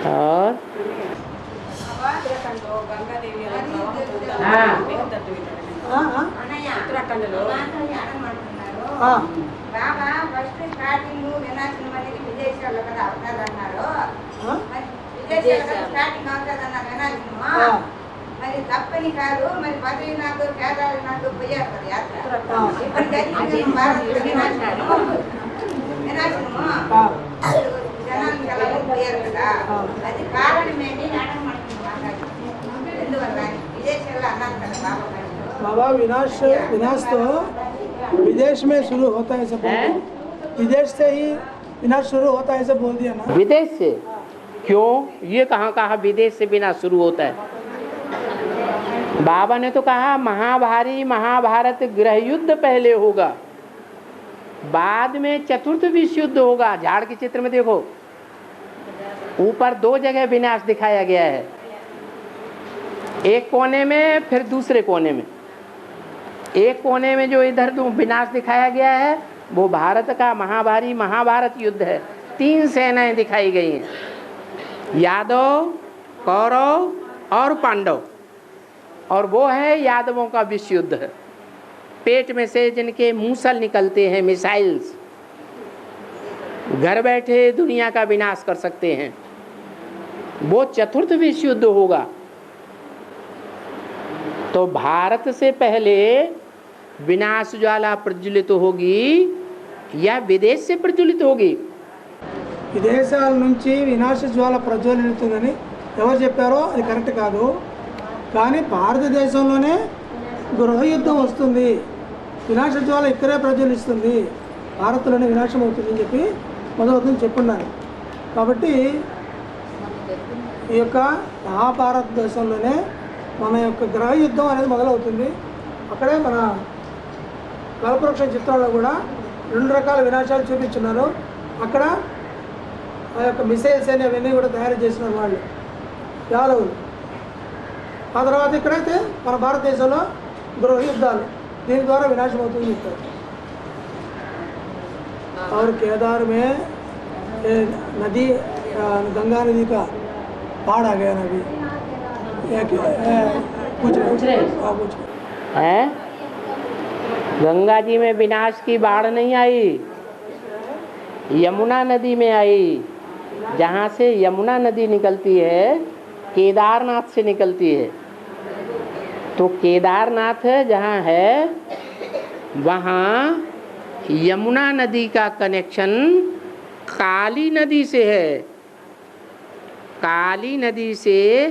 [SPEAKER 1] और हाँ
[SPEAKER 3] బాబా ఫస్ట్ స్టార్టింగ్ వినాశనం అనేది విదేశాల్లో కదా అవుతుంది అన్నారు. విదేశాల్లో స్టార్టింగ్ అవుతుంది అన్నారు వినాశనము. మరి తప్పని కాదు, మరి బద్రీనాథ్ కేదార్నాథ్ పోయారు కదా యాత్ర. ఇప్పుడు జరిగింది భారత్ వినాశనము. జనాలు చాలా పోయారు కదా, అది కారణమేంటి అడగమంటున్నారు. ఎందువల్ల విదేశాల్లో అన్నారు కదా బాబా గారు.
[SPEAKER 2] बाबा विनाश तो विदेश में शुरू होता है, सब विदेश से ही विनाश शुरू होता है, सब बोल दिया ना।
[SPEAKER 1] विदेश से क्यों? ये कहाँ कहा विदेश से विनाश शुरू होता है? बाबा ने तो कहा महाभारी महाभारत गृह युद्ध पहले होगा, बाद में चतुर्थ विश्व युद्ध होगा। झाड़ के चित्र में देखो, ऊपर दो जगह विनाश दिखाया गया है, एक कोने में फिर दूसरे कोने में। एक कोने में जो इधर विनाश दिखाया गया है वो भारत का महाभारी महाभारत युद्ध है। 3 सेनाएं दिखाई गई हैं, यादव, कौरव और पांडव, और वो है यादवों का विश्व युद्ध है। पेट में से जिनके मूसल निकलते हैं, मिसाइल्स, घर बैठे दुनिया का विनाश कर सकते हैं, वो चतुर्थ विश्व युद्ध होगा। तो भारत से पहले विनाश ज्वाला प्रज्वलित होगी या विदेश से प्रज्वलित होगी?
[SPEAKER 2] విదేశాల నుంచి వినాశ జ్వాల ప్రజ్వలిస్తుందని ఎవరు చెప్పారో అది కరెక్ట్ కాదు, కానీ భారతదేశంలోనే గృహయుద్ధం వస్తుంది, వినాశ జ్వాల ఇక్కడే ప్రజ్వలిస్తుంది, భారత్లోనే వినాశం అవుతుందని చెప్పి మొదలవుతుందని చెప్పున్నారు. కాబట్టి ఈ యొక్క మహాభారతదేశంలోనే మన యొక్క గృహయుద్ధం అనేది మొదలవుతుంది. అక్కడే మన కల్పవృక్ష చిత్రంలో కూడా 2 రకాల వినాశాలు చూపించున్నారు. అక్కడ ఆ యొక్క మిసైల్స్ అనేవన్నీ కూడా తయారు చేసినారు వాళ్ళు యాదవులు. ఆ తర్వాత ఇక్కడైతే మన భారతదేశంలో గృహయుద్ధాలు, దీని ద్వారా వినాశం అవుతుంది చెప్తారు. और केदार में नदी गंगा नदी का बाढ़ आ गया ना अभी, पूछ रहे
[SPEAKER 1] हैं? गंगा जी में विनाश की बाढ़ नहीं आई, यमुना नदी में आई। जहाँ से यमुना नदी निकलती है केदारनाथ से निकलती है, तो केदारनाथ जहाँ है वहाँ यमुना नदी का कनेक्शन काली नदी से है। काली नदी से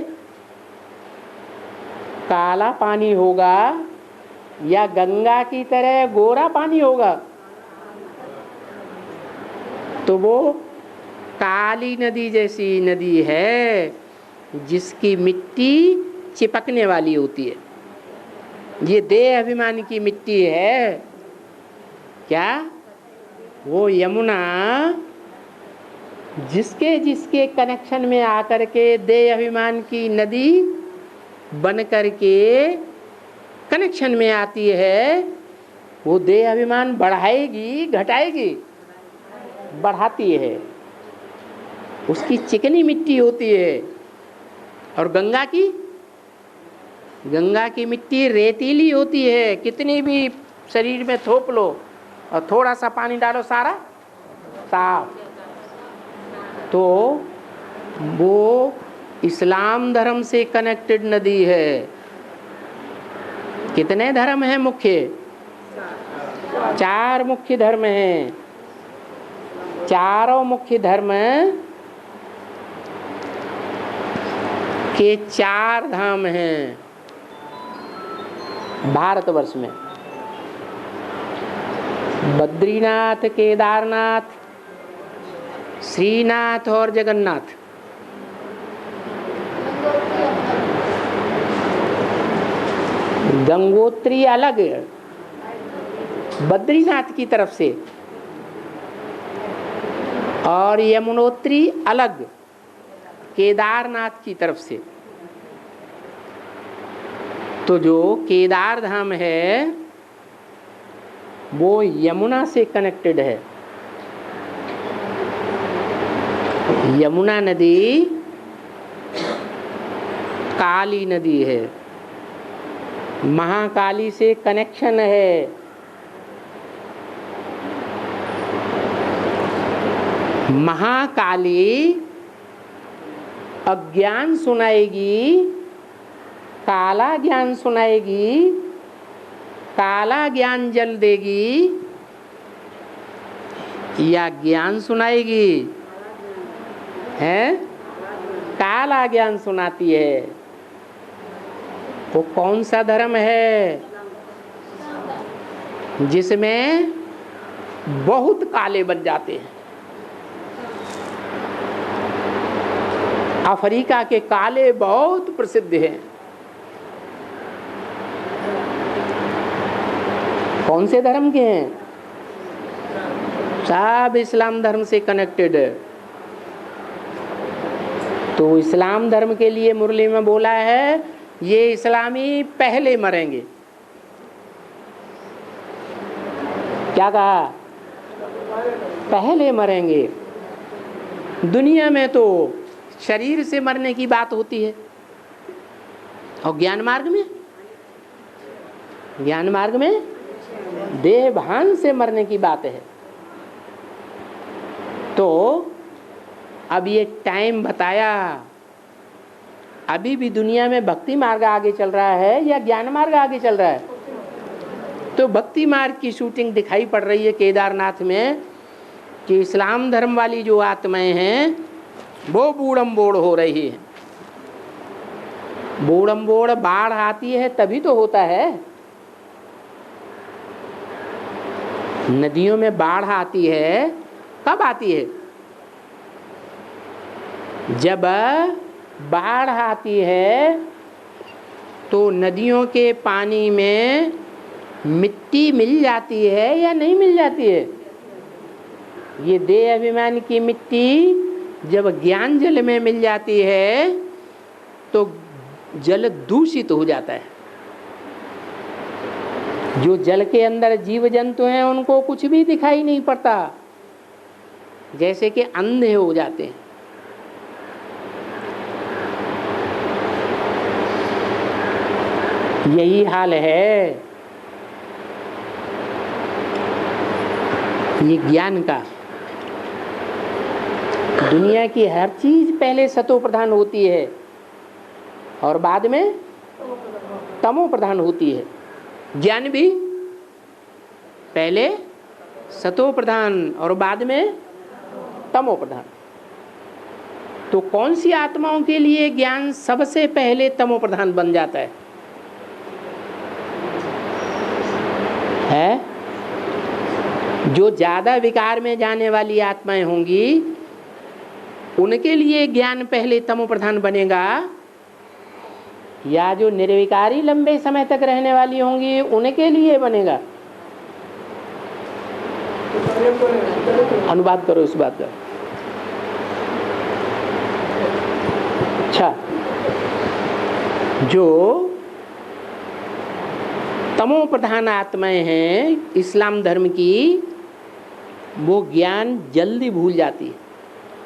[SPEAKER 1] काला पानी होगा या गंगा की तरह गोरा पानी होगा? तो वो काली नदी जैसी नदी है जिसकी मिट्टी चिपकने वाली होती है। ये देह अभिमान की मिट्टी है क्या? वो यमुना जिसके जिसके कनेक्शन में आकर के देह अभिमान की नदी बन करके कनेक्शन में आती है, वो देह अभिमान बढ़ाएगी घटाएगी? बढ़ाती है। उसकी चिकनी मिट्टी होती है। और गंगा की मिट्टी रेतीली होती है। कितनी भी शरीर में थोप लो और थोड़ा सा पानी डालो, सारा साफ। तो वो इस्लाम धर्म से कनेक्टेड नदी है। कितने धर्म हैं मुख्य? 4 मुख्य धर्म हैं। चारों मुख्य धर्म के 4 धाम हैं भारतवर्ष में। बद्रीनाथ, केदारनाथ, श्रीनाथ और जगन्नाथ। गंगोत्री अलग बद्रीनाथ की तरफ से और यमुनोत्री अलग केदारनाथ की तरफ से। तो जो केदार धाम है वो यमुना से कनेक्टेड है। यमुना नदी काली नदी है, महाकाली से कनेक्शन है। महाकाली अज्ञान सुनाएगी, काला ज्ञान सुनाएगी, काला ज्ञान जल देगी या ज्ञान सुनाएगी? है काला ज्ञान सुनाती है। वो कौन सा धर्म है? जिसमें बहुत काले बन जाते हैं। अफ्रीका के काले बहुत प्रसिद्ध हैं। कौन से धर्म के हैं? सब इस्लाम धर्म से कनेक्टेड है। तो इस्लाम धर्म के लिए मुरली में बोला है, ये इस्लामी पहले मरेंगे। क्या कहा? पहले मरेंगे। दुनिया में तो शरीर से मरने की बात होती है और ज्ञान मार्ग में देह भान से मरने की बात है। तो अब ये टाइम बताया, अभी भी दुनिया में भक्ति मार्ग आगे चल रहा है या ज्ञान मार्ग आगे चल रहा है? तो भक्ति मार्ग की शूटिंग दिखाई पड़ रही है केदारनाथ में कि इस्लाम धर्म वाली जो आत्माएं हैं वो बूढ़म बोड़ हो रही है। बूढ़म बोड़ बाढ़ आती है तभी तो होता है। नदियों में बाढ़ आती है, कब आती है? जब बाढ़ आती है तो नदियों के पानी में मिट्टी मिल जाती है या नहीं मिल जाती है? ये देह अभिमान की मिट्टी जब ज्ञान जल में मिल जाती है तो जल दूषित हो जाता है। जो जल के अंदर जीव जंतु हैं उनको कुछ भी दिखाई नहीं पड़ता, जैसे कि अंधे हो जाते हैं। यही हाल है ये ज्ञान का। दुनिया की हर चीज पहले सतो प्रधान होती है और बाद में तमो प्रधान होती है। ज्ञान भी पहले सतो प्रधान और बाद में तमो प्रधान। तो कौन सी आत्माओं के लिए ज्ञान सबसे पहले तमो प्रधान बन जाता है? जो ज्यादा विकार में जाने वाली आत्माएं होंगी उनके लिए ज्ञान पहले तमो प्रधान बनेगा, या जो निर्विकारी लंबे समय तक रहने वाली होंगी उनके लिए बनेगा? अनुवाद करो इस बात का। अच्छा, जो तमो प्रधान आत्माएं हैं इस्लाम धर्म की, वो ज्ञान जल्दी भूल जाती है,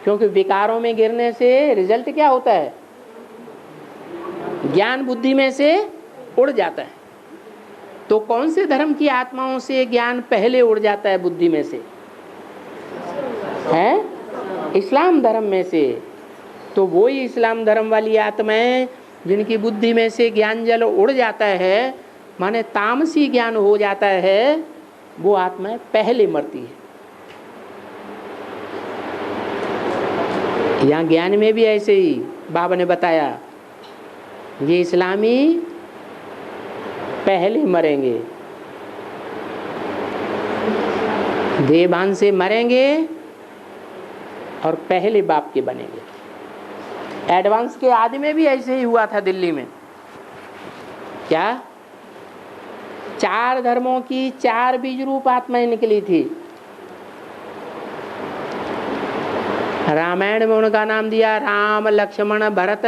[SPEAKER 1] क्योंकि विकारों में गिरने से रिजल्ट क्या होता है? ज्ञान बुद्धि में से उड़ जाता है। तो कौन से धर्म की आत्माओं से ज्ञान पहले उड़ जाता है बुद्धि में से? है इस्लाम धर्म में से। तो वही इस्लाम धर्म वाली आत्माएं जिनकी बुद्धि में से ज्ञान जल उड़ जाता है, माने तामसी ज्ञान हो जाता है, वो आत्माएं पहले मरती है। यहाँ ज्ञान में भी ऐसे ही बाबा ने बताया, ये इस्लामी पहले मरेंगे, देवान से मरेंगे और पहले बाप के बनेंगे। एडवांस के आदि में भी ऐसे ही हुआ था दिल्ली में। क्या 4 धर्मों की 4 बीज रूप आत्माएं निकली थी। रामायण में उनका नाम दिया राम लक्ष्मण भरत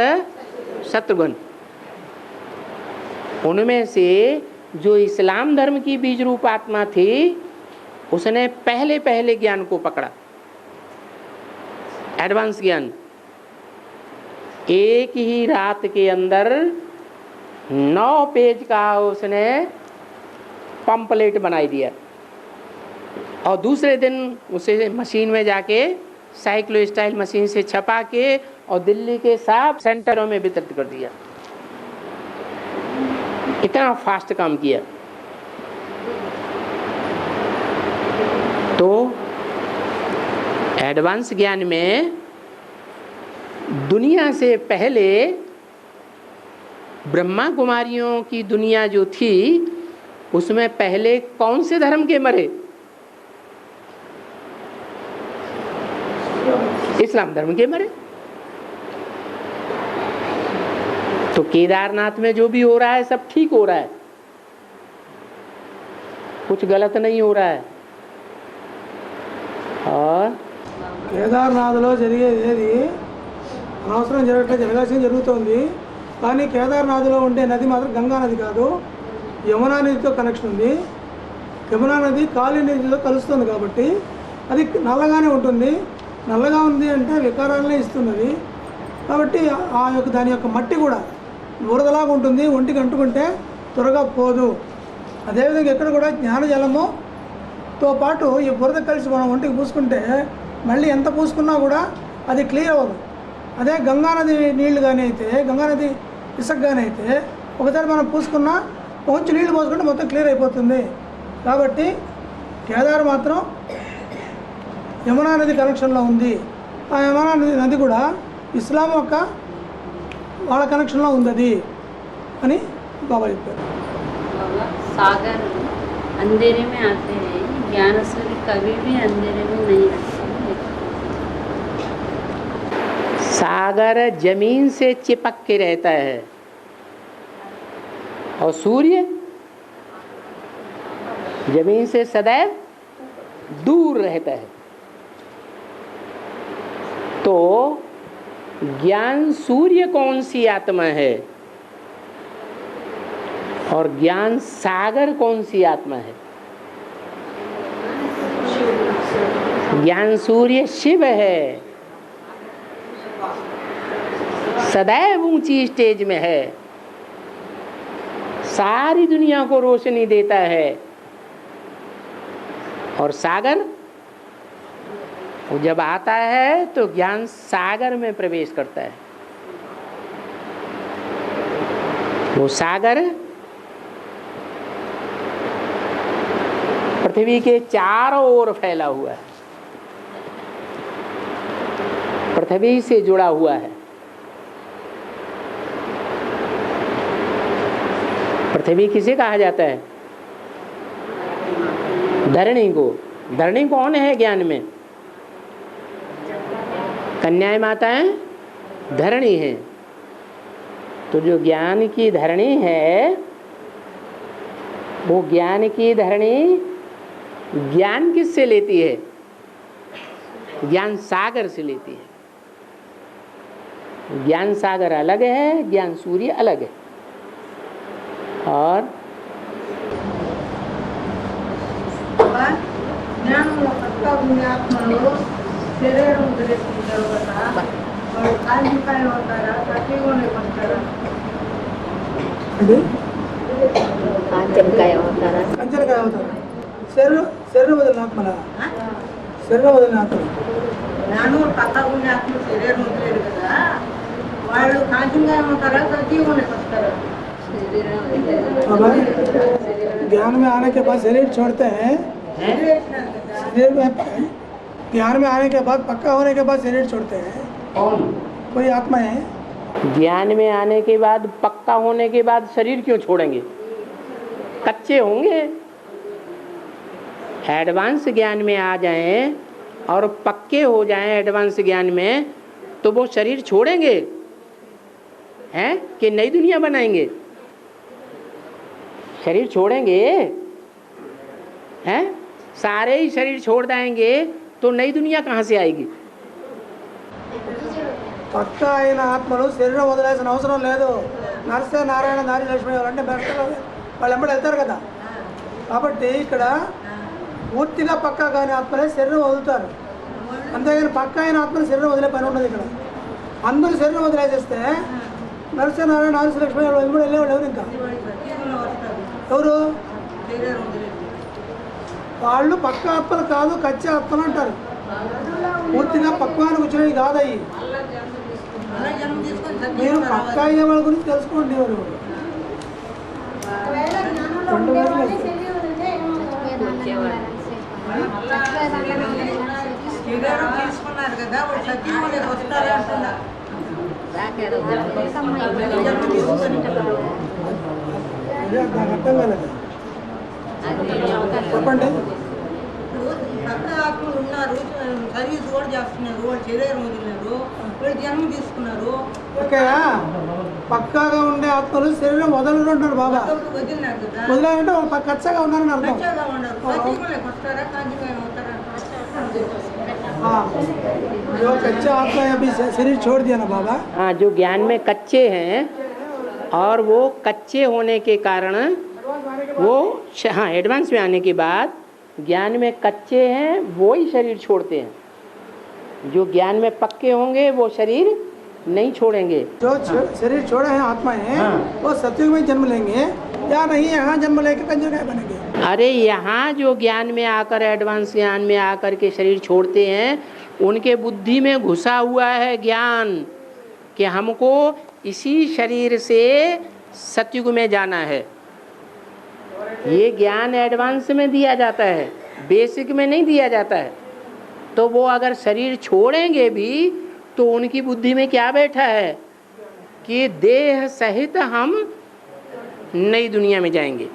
[SPEAKER 1] शत्रुघ्न। उनमें से जो इस्लाम धर्म की बीज रूप आत्मा थी, उसने पहले पहले ज्ञान को पकड़ा, एडवांस ज्ञान। एक ही रात के अंदर 9 पेज का उसने पंपलेट बनाई दिया, और दूसरे दिन उसे मशीन में जाके साइक्लो स्टाइल मशीन से छपा के और दिल्ली के सब सेंटरों में वितरित कर दिया। इतना फास्ट काम किया। तो एडवांस ज्ञान में दुनिया से पहले ब्रह्मा कुमारियों की दुनिया जो थी, उसमें पहले कौन से धर्म के मरे? इस्लाम धर्म के मरे। तो केदारनाथ में जो भी हो रहा है सब ठीक हो रहा है, कुछ गलत नहीं हो रहा है। और
[SPEAKER 2] కేదార్నాథ్లో జరిగేది ఏది అనవసరం జరగాల్సింది జరుగుతోంది. కానీ కేదార్నాథ్లో ఉండే నది మాత్రం గంగా నది కాదు, యమునా నదితో కనెక్షన్ ఉంది. యమునా నది కాళీ నదిలో కలుస్తుంది కాబట్టి అది నల్లగానే ఉంటుంది. నల్లగా ఉంది అంటే వికారాలనే ఇస్తున్నది కాబట్టి ఆ యొక్క దాని యొక్క మట్టి కూడా బురదలాగా ఉంటుంది, ఒంటికి అంటుకుంటే త్వరగా పోదు. అదేవిధంగా ఇక్కడ కూడా జ్ఞానజలముతో పాటు ఈ బురద కలిసి మనం ఒంటికి పూసుకుంటే మళ్ళీ ఎంత పూసుకున్నా కూడా అది క్లియర్ అవ్వదు. అదే గంగానది నీళ్లు కానీ అయితే, గంగానది ఇసుక కానీ అయితే ఒకసారి మనం పూసుకున్నా కొంచెం నీళ్లు పోసుకుంటే మొత్తం క్లియర్ అయిపోతుంది. కాబట్టి కేదార్ మాత్రం యమునా నది కనెక్షన్లో ఉంది. ఆ యమునా నది కూడా ఇస్లాం యొక్క వాళ్ళ కనెక్షన్లో ఉంది అది అని బాబా చెప్పారు.
[SPEAKER 5] सागर अंधेरे में आते हैं, ज्ञान सूर्य कभी भी अंधेरे में नहीं आते।
[SPEAKER 1] सागर जमीन से चिपक के रहता है और सूर्य जमीन से सदैव दूर रहता है। तो ज्ञान सूर्य कौन सी आत्मा है और ज्ञान सागर कौन सी आत्मा है? ज्ञान सूर्य शिव है, सदैव ऊंची स्टेज में है, सारी दुनिया को रोशनी देता है। और सागर वो जब आता है तो ज्ञान सागर में प्रवेश करता है। वो सागर पृथ्वी के चारों ओर फैला हुआ है, पृथ्वी से जुड़ा हुआ है। पृथ्वी किसे कहा जाता है? धरणी को। धरणी कौन है ज्ञान में? कन्याएं माताएं धरणी हैं। तो जो ज्ञान की धरणी है, वो ज्ञान की धरणी ज्ञान किससे लेती है? ज्ञान सागर से लेती है। ज्ञान सागर अलग है, ज्ञान सूर्य अलग है। और
[SPEAKER 3] జ్ఞానంలో పక్కా ఉన్న ఆత్మలో శరీరం వదిలేసుకుంటారు కదా, వాళ్ళు కాంతికాయ అవుతారా, సజీవంలోకి వస్తారా?
[SPEAKER 4] కాంచనకాయ అవుతారా?
[SPEAKER 2] కంచెలకాయ అవుతారు. శరీరం వదిలిన ఆత్మలా? శరీరం వదిలిన ఆత్మ.
[SPEAKER 3] జ్ఞానంలో పక్కా ఉన్న ఆత్మ శరీరం వదిలేదు కదా, వాళ్ళు కాంతికాయ అవుతారా, సజీవంలోకి వస్తారా?
[SPEAKER 2] बाबा ज्ञान में आने के बाद शरीर छोड़ते हैं, शरीर में ज्ञान में आने के बाद पक्का होने के बाद शरीर छोड़ते हैं।
[SPEAKER 1] कौन?
[SPEAKER 2] कोई आत्मा है।
[SPEAKER 1] ज्ञान में आने के बाद पक्का होने के बाद शरीर क्यों छोड़ेंगे? कच्चे होंगे। एडवांस ज्ञान में आ जाएं और पक्के हो जाएं एडवांस ज्ञान में, तो वो शरीर छोड़ेंगे हैं कि नई दुनिया बनाएंगे? शरीर छोड़ेंगे हैं? सारे ही शरीर छोड़ देंगे तो नई दुनिया कहाँ से आएगी?
[SPEAKER 2] పక్కా అయిన ఆత్మలు శరీరం వదిలేసిన అవసరం లేదు. నరసే నారాయణ దారి లక్ష్మి అంటే వాళ్ళు ఎంబడి వెళ్తారు కదా. కాబట్టి ఇక్కడ పూర్తిగా పక్కా కాని ఆత్మలే శరీరం వదులుతారు. అంతేగాని పక్కా అయిన ఆత్మలు శరీరం వదిలే పని ఉండదు. ఇక్కడ అందరూ శరీరం వదిలేసేస్తే నరసే నారాయణ నారసి లక్ష్మి ఎంబడి వెళ్ళేవాళ్ళు ఎవరు? ఇంకా ఎవరు? వాళ్ళు పక్కా ఆత్మలు కాదు, కచ్చే ఆత్మలు అంటారు. పూర్తిగా పక్వానికి వచ్చినవి కాదు అవి. మీరు పక్కా అయ్యే వాళ్ళ గురించి తెలుసుకోండి. ఎవరు
[SPEAKER 3] తీసుకున్నారు కదా, వాళ్ళు సజీవంలోకి వస్తారా అంటున్నా.
[SPEAKER 2] అర్థం కాలేదు, చెప్పండి.
[SPEAKER 3] పక్క ఆత్మలు ఉన్నారు, సర్వీస్ కూడా చేస్తున్నారు, వాళ్ళు శరీరం వదిలినారు, వాళ్ళు జన్మ తీసుకున్నారు.
[SPEAKER 2] ఓకే, పక్కాగా ఉండే ఆత్మలు శరీరం వదలరు అంటారు బాబా.
[SPEAKER 3] వదిలినారు కదా,
[SPEAKER 2] వదిలేదంటే వాళ్ళు కచ్చగా ఉన్నారని అర్థం.
[SPEAKER 3] కచ్చగా ఉన్నారు, సజీవంలోకి వస్తారా, కాంతిగా అవుతారా?
[SPEAKER 2] जो कच्चा आत्मा है अभी शरीर छोड़ दिया ना बाबा।
[SPEAKER 1] हाँ, जो ज्ञान में कच्चे हैं और वो कच्चे होने के कारण वो हाँ एडवांस में आने के बाद ज्ञान में कच्चे हैं वो ही शरीर छोड़ते हैं। जो ज्ञान में पक्के होंगे वो शरीर नहीं छोड़ेंगे।
[SPEAKER 2] जो शरीर छोड़े हैं आत्माएं,
[SPEAKER 1] हाँ।
[SPEAKER 2] वो सत्युग में जन्म लेंगे या नहीं यहाँ जन्म लेके कंजर गाय बनेंगे?
[SPEAKER 1] अरे यहाँ जो ज्ञान में आकर एडवांस ज्ञान में आकर के शरीर छोड़ते हैं, उनके बुद्धि में घुसा हुआ है ज्ञान कि हमको इसी शरीर से सत्युग में जाना है। ये ज्ञान एडवांस में दिया जाता है, बेसिक में नहीं दिया जाता है। तो वो अगर शरीर छोड़ेंगे भी तो उनकी बुद्धि में क्या बैठा है कि देह सहित हम नई दुनिया में जाएंगे।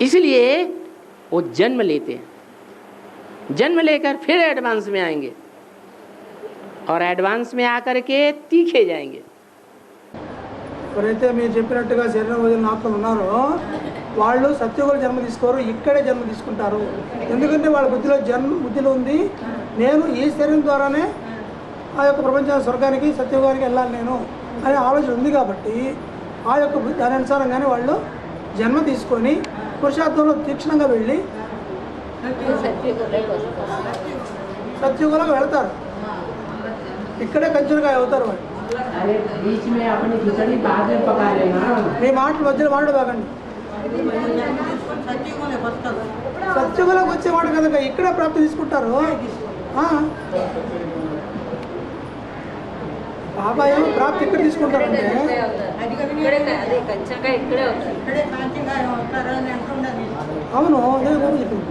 [SPEAKER 1] इसलिए वो जन्म लेते हैं, जन्म लेकर फिर एडवांस में आएंगे और एडवांस में आकर के तीखे जाएंगे।
[SPEAKER 2] ఎవరైతే మీరు చెప్పినట్టుగా శరీరం వదిలిన ఆత్మలు ఉన్నారో వాళ్ళు సత్యుగులు జన్మ తీసుకోరు, ఇక్కడే జన్మ తీసుకుంటారు. ఎందుకంటే వాళ్ళ బుద్ధిలో ఉంది నేను ఈ శరీరం ద్వారానే ఆ యొక్క ప్రపంచ స్వర్గానికి సత్యుగానికి వెళ్ళాలి నేను అనే ఆలోచన ఉంది. కాబట్టి ఆ యొక్క దాని అనుసారంగానే వాళ్ళు జన్మ తీసుకొని పురుషార్థంలో తీక్షణంగా వెళ్ళి సత్యుగులకు వెళ్తారు. ఇక్కడే కంచులుగా అవుతారు వాళ్ళు. మీ మాటలు మధ్యలో మాట్లాడబాకండి. సత్యుగులకు వచ్చే మాట కనుక ఇక్కడే ప్రాప్తి తీసుకుంటారు. బాబా ఏమో ప్రాప్తి ఇక్కడ తీసుకుంటారంటే అవును నేను కూడా చెప్పింది.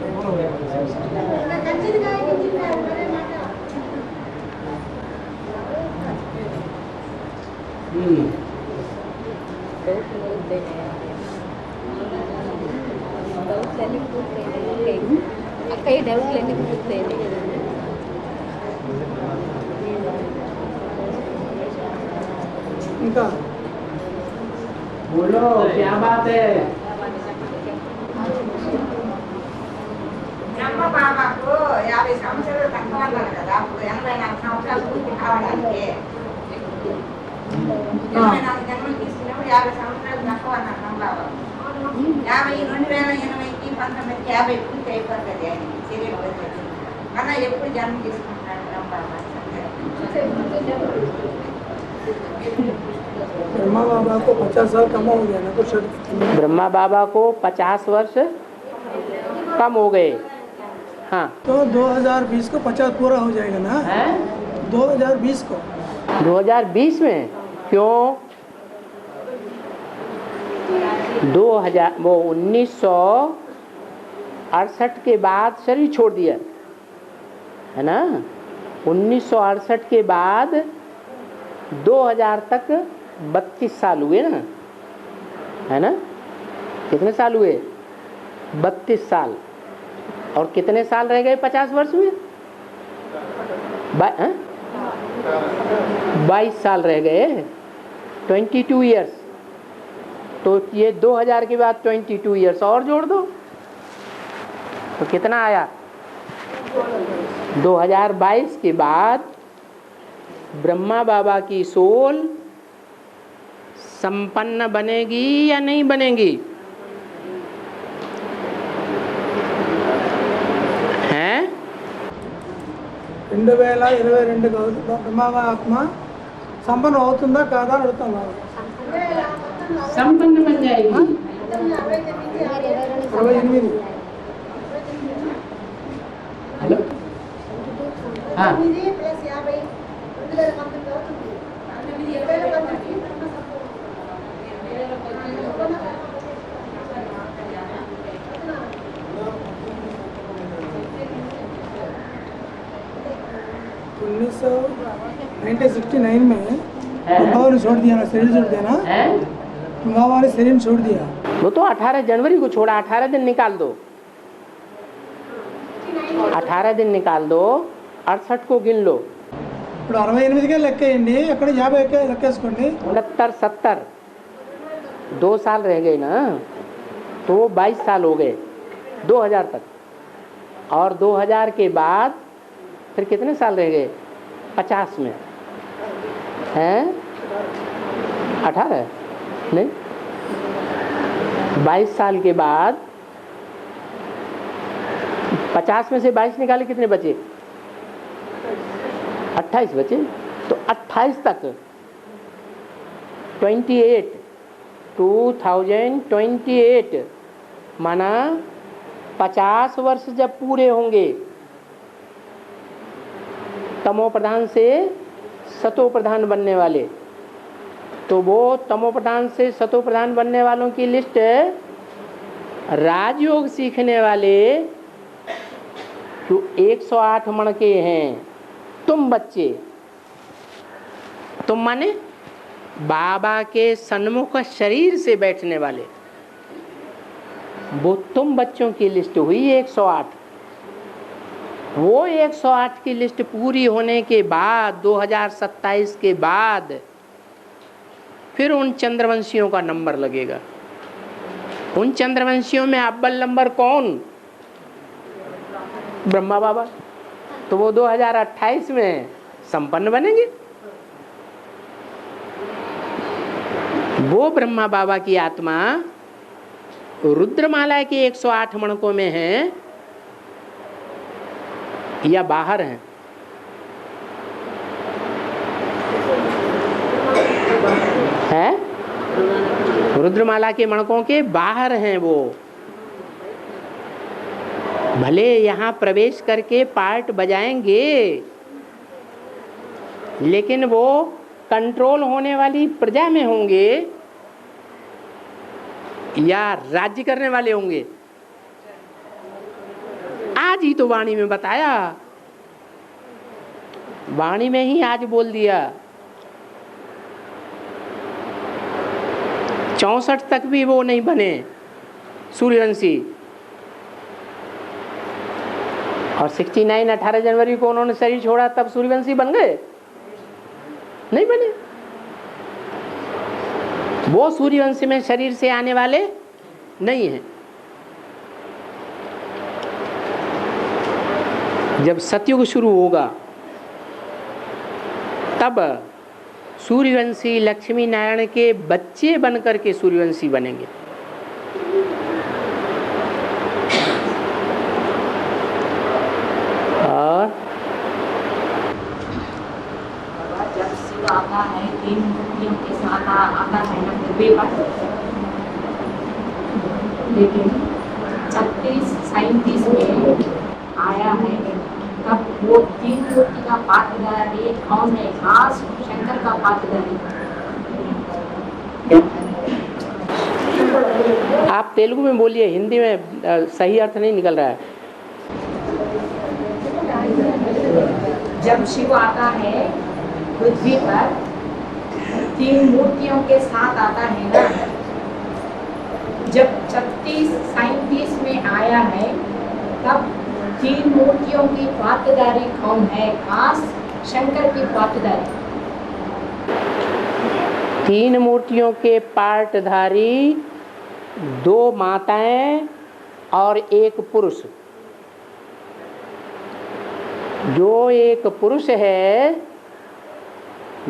[SPEAKER 2] ఇంకా
[SPEAKER 1] बोलो क्या बात है?
[SPEAKER 3] బ్రహ్మ బాబాకు 50 సంవత్సరాలు తక్కువ అన్నారు కదా, అప్పుడు 84 సంవత్సరాలు పూర్తి కావడానికి 24 జన్మలు తీసుకున్నప్పుడు 50 సంవత్సరాలు తక్కువ అన్నారు రాంబాబా. 2080కి 1950 పూర్తి అయిపోతుంది ఆయన శరీరం వదిలేసి. అలా ఎప్పుడు జన్మ తీసుకుంటున్నాడు రాంబాబా?
[SPEAKER 2] ब्रह्मा बाबा को 50 साल कम हो गया ना, तो शर्त
[SPEAKER 1] ब्रह्मा बाबा को 50 वर्ष कम हो गए। हाँ,
[SPEAKER 2] तो 2020 को 50 पूरा हो जाएगा ना। 2020 को
[SPEAKER 1] 2020 में क्यों? 2000 वो 1968 के बाद शरीर छोड़ दिया है ना। 1968 के बाद 2000 तक 32 साल हुए ना, है ना। कितने साल हुए? 32 साल। और कितने साल रह गए 50 वर्ष में? 22 साल रह गए, 22 ईयर्स। तो ये 2000 के बाद 22 ईयर्स और जोड़ दो तो कितना आया? 2022 के बाद ब्रह्मा बाबा की सोल संपन्न बनेगी या नहीं बनेगी? हैं?
[SPEAKER 2] 2022 బ్రహ్మ ఆత్మ సంపన్నం అవుతుందా కాదా అని అడుగుతాం బాబా.
[SPEAKER 1] संपन्न बन जाएगी।
[SPEAKER 2] 28
[SPEAKER 1] हेलो, हाँ,
[SPEAKER 2] 1969 में बाबा ने छोड़ दिया ना, शरीर छोड़ दिया ना, बाबा ने शरीर छोड़ दिया।
[SPEAKER 1] वो तो 18 जनवरी को छोड़ा। 18 दिन निकाल दो, 18 दिन निकाल दो, 68 को गिन लो।
[SPEAKER 2] ఇప్పుడు 68కే లెక్కేయండి, అక్కడ 50 లెక్కేసుకోండి।
[SPEAKER 1] 69, 70 2 साल रह गए ना, तो वो 22 साल हो गए 2000 तक। और 2000 के बाद फिर कितने साल रह गए? 50 में हैं 18 नहीं, 22 साल के बाद 50 में से 22 निकाले, कितने बचे? 28 बचे। तो 28 तक 2028 माना 50 वर्ष जब पूरे होंगे तमो प्रधान से सतो प्रधान बनने वाले, तो वो तमो प्रधान से सतो प्रधान बनने वालों की लिस्ट राजयोग सीखने वाले जो 108 मण के हैं, तुम बच्चे, तुम माने बाबा के सन्मुख शरीर से बैठने वाले, वो तुम बच्चों की लिस्ट हुई 108। वो 108 की लिस्ट पूरी होने के बाद 2027 के बाद फिर उन चंद्रवंशियों का नंबर लगेगा। उन चंद्रवंशियों में अव्वल नंबर कौन? ब्रह्मा बाबा। तो वो 2028 में संपन्न बनेंगे। वो ब्रह्मा बाबा की आत्मा रुद्रमाला के 108 मणकों में है या बाहर हैं? है? रुद्रमाला के मणकों के बाहर हैं वो। भले यहाँ प्रवेश करके पार्ट बजाएंगे, लेकिन वो कंट्रोल होने वाली प्रजा में होंगे या राज्य करने वाले होंगे? आज ही तो वाणी में बताया, वाणी में ही आज बोल दिया। 64 तक भी वो नहीं बने सूर्यवंशी, और 69 18 जनवरी को उन्होंने शरीर छोड़ा, तब सूर्यवंशी बन गए? नहीं बने। वो सूर्यवंशी में शरीर से आने वाले नहीं हैं। जब सतयुग शुरू होगा तब सूर्यवंशी लक्ष्मी नारायण के बच्चे बनकर के सूर्यवंशी बनेंगे। और
[SPEAKER 4] जब शिव आता है 3 मूर्तियों के साथ आता है ना पृथ्वी पर, लेकिन 36-37 में आया है, तब वो 3 मूर्ति का पात्रधारी कौन है? खास शंकर का पात्रधारी।
[SPEAKER 1] आप तेलुगु में बोलिए, हिंदी में सही अर्थ नहीं निकल रहा है।
[SPEAKER 4] जब शिव आता है पृथ्वी पर 3 मूर्तियों के साथ आता है ना, जब 36-37 में आया है, तब 3 मूर्तियों की पात्रधारी कौन है? खास शंकर की पात्रधारी।
[SPEAKER 1] 3 मूर्तियों के पाटधारी 2 माताएं और 1 पुरुष। जो एक पुरुष है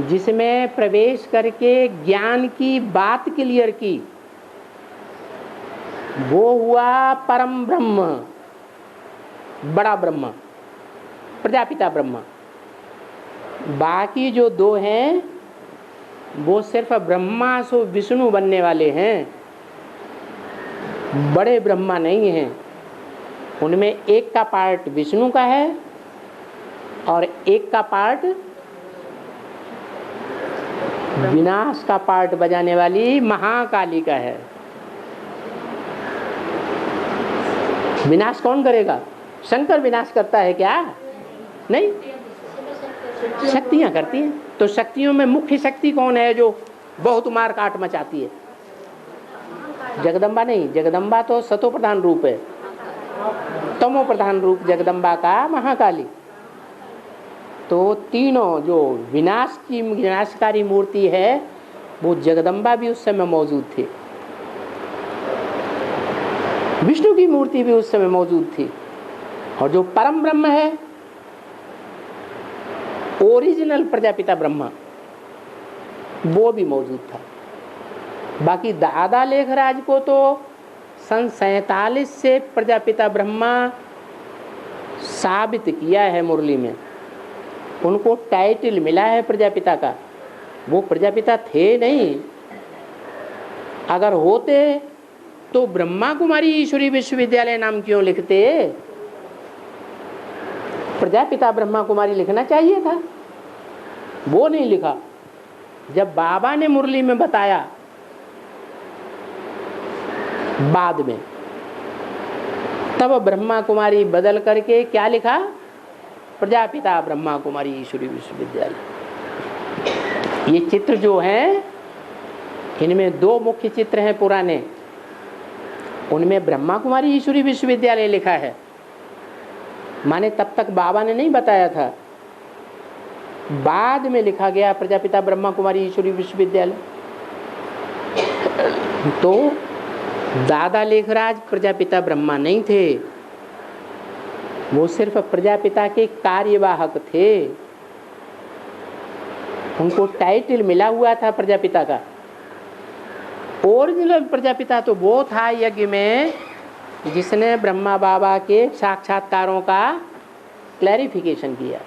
[SPEAKER 1] जिसमें प्रवेश करके ज्ञान की बात क्लियर की, वो हुआ परम ब्रह्म, बड़ा ब्रह्म, प्रजापिता ब्रह्मा। बाकी जो 2 हैं वो सिर्फ ब्रह्मा सो विष्णु बनने वाले हैं, बड़े ब्रह्मा नहीं हैं। उनमें एक का पार्ट विष्णु का है और एक का पार्ट विनाश का पार्ट बजाने वाली महाकाली का है। विनाश कौन करेगा? शंकर विनाश करता है क्या? नहीं, शक्तियां करती हैं। तो शक्तियों में मुख्य शक्ति कौन है जो बहुत मार काट मचाती है? जगदम्बा नहीं, जगदम्बा तो सतो प्रधान रूप है, तमो प्रधान रूप जगदम्बा का महाकाली। तो तीनों जो विनाशकारी मूर्ति है, वो जगदम्बा भी उस समय मौजूद थी, विष्णु की मूर्ति भी उस समय मौजूद थी, और जो परम ब्रह्म है, ओरिजिनल प्रजापिता ब्रह्मा, वो भी मौजूद था। बाकी दादा लेखराज को तो सन 47 से प्रजापिता ब्रह्मा साबित किया है मुरली में, उनको टाइटल मिला है प्रजापिता का। वो प्रजापिता थे नहीं, अगर होते तो ब्रह्मा कुमारी ईश्वरी विश्वविद्यालय नाम क्यों लिखते? प्रजापिता ब्रह्मा कुमारी लिखना चाहिए था, वो नहीं लिखा। जब बाबा ने मुरली में बताया बाद में, तब ब्रह्मा कुमारी बदल करके क्या लिखा? प्रजापिता ब्रह्मा कुमारी ईश्वरी विश्वविद्यालय। ये चित्र जो हैं, इनमें 2 मुख्य चित्र हैं पुराने, उनमें ब्रह्मा कुमारी ईश्वरी विश्वविद्यालय लिखा है, माने तब तक बाबा ने नहीं बताया था, बाद में लिखा गया प्रजापिता ब्रह्मा कुमारी ईश्वरी विश्वविद्यालय। तो दादा लेखराज प्रजापिता ब्रह्मा नहीं थे, वो सिर्फ प्रजापिता के कार्यवाहक थे। उनको टाइटल मिला हुआ था प्रजापिता का। ओरिजिनल प्रजापिता तो वो था यज्ञ में जिसने ब्रह्मा बाबा के साक्षात्कारों का क्लैरिफिकेशन किया।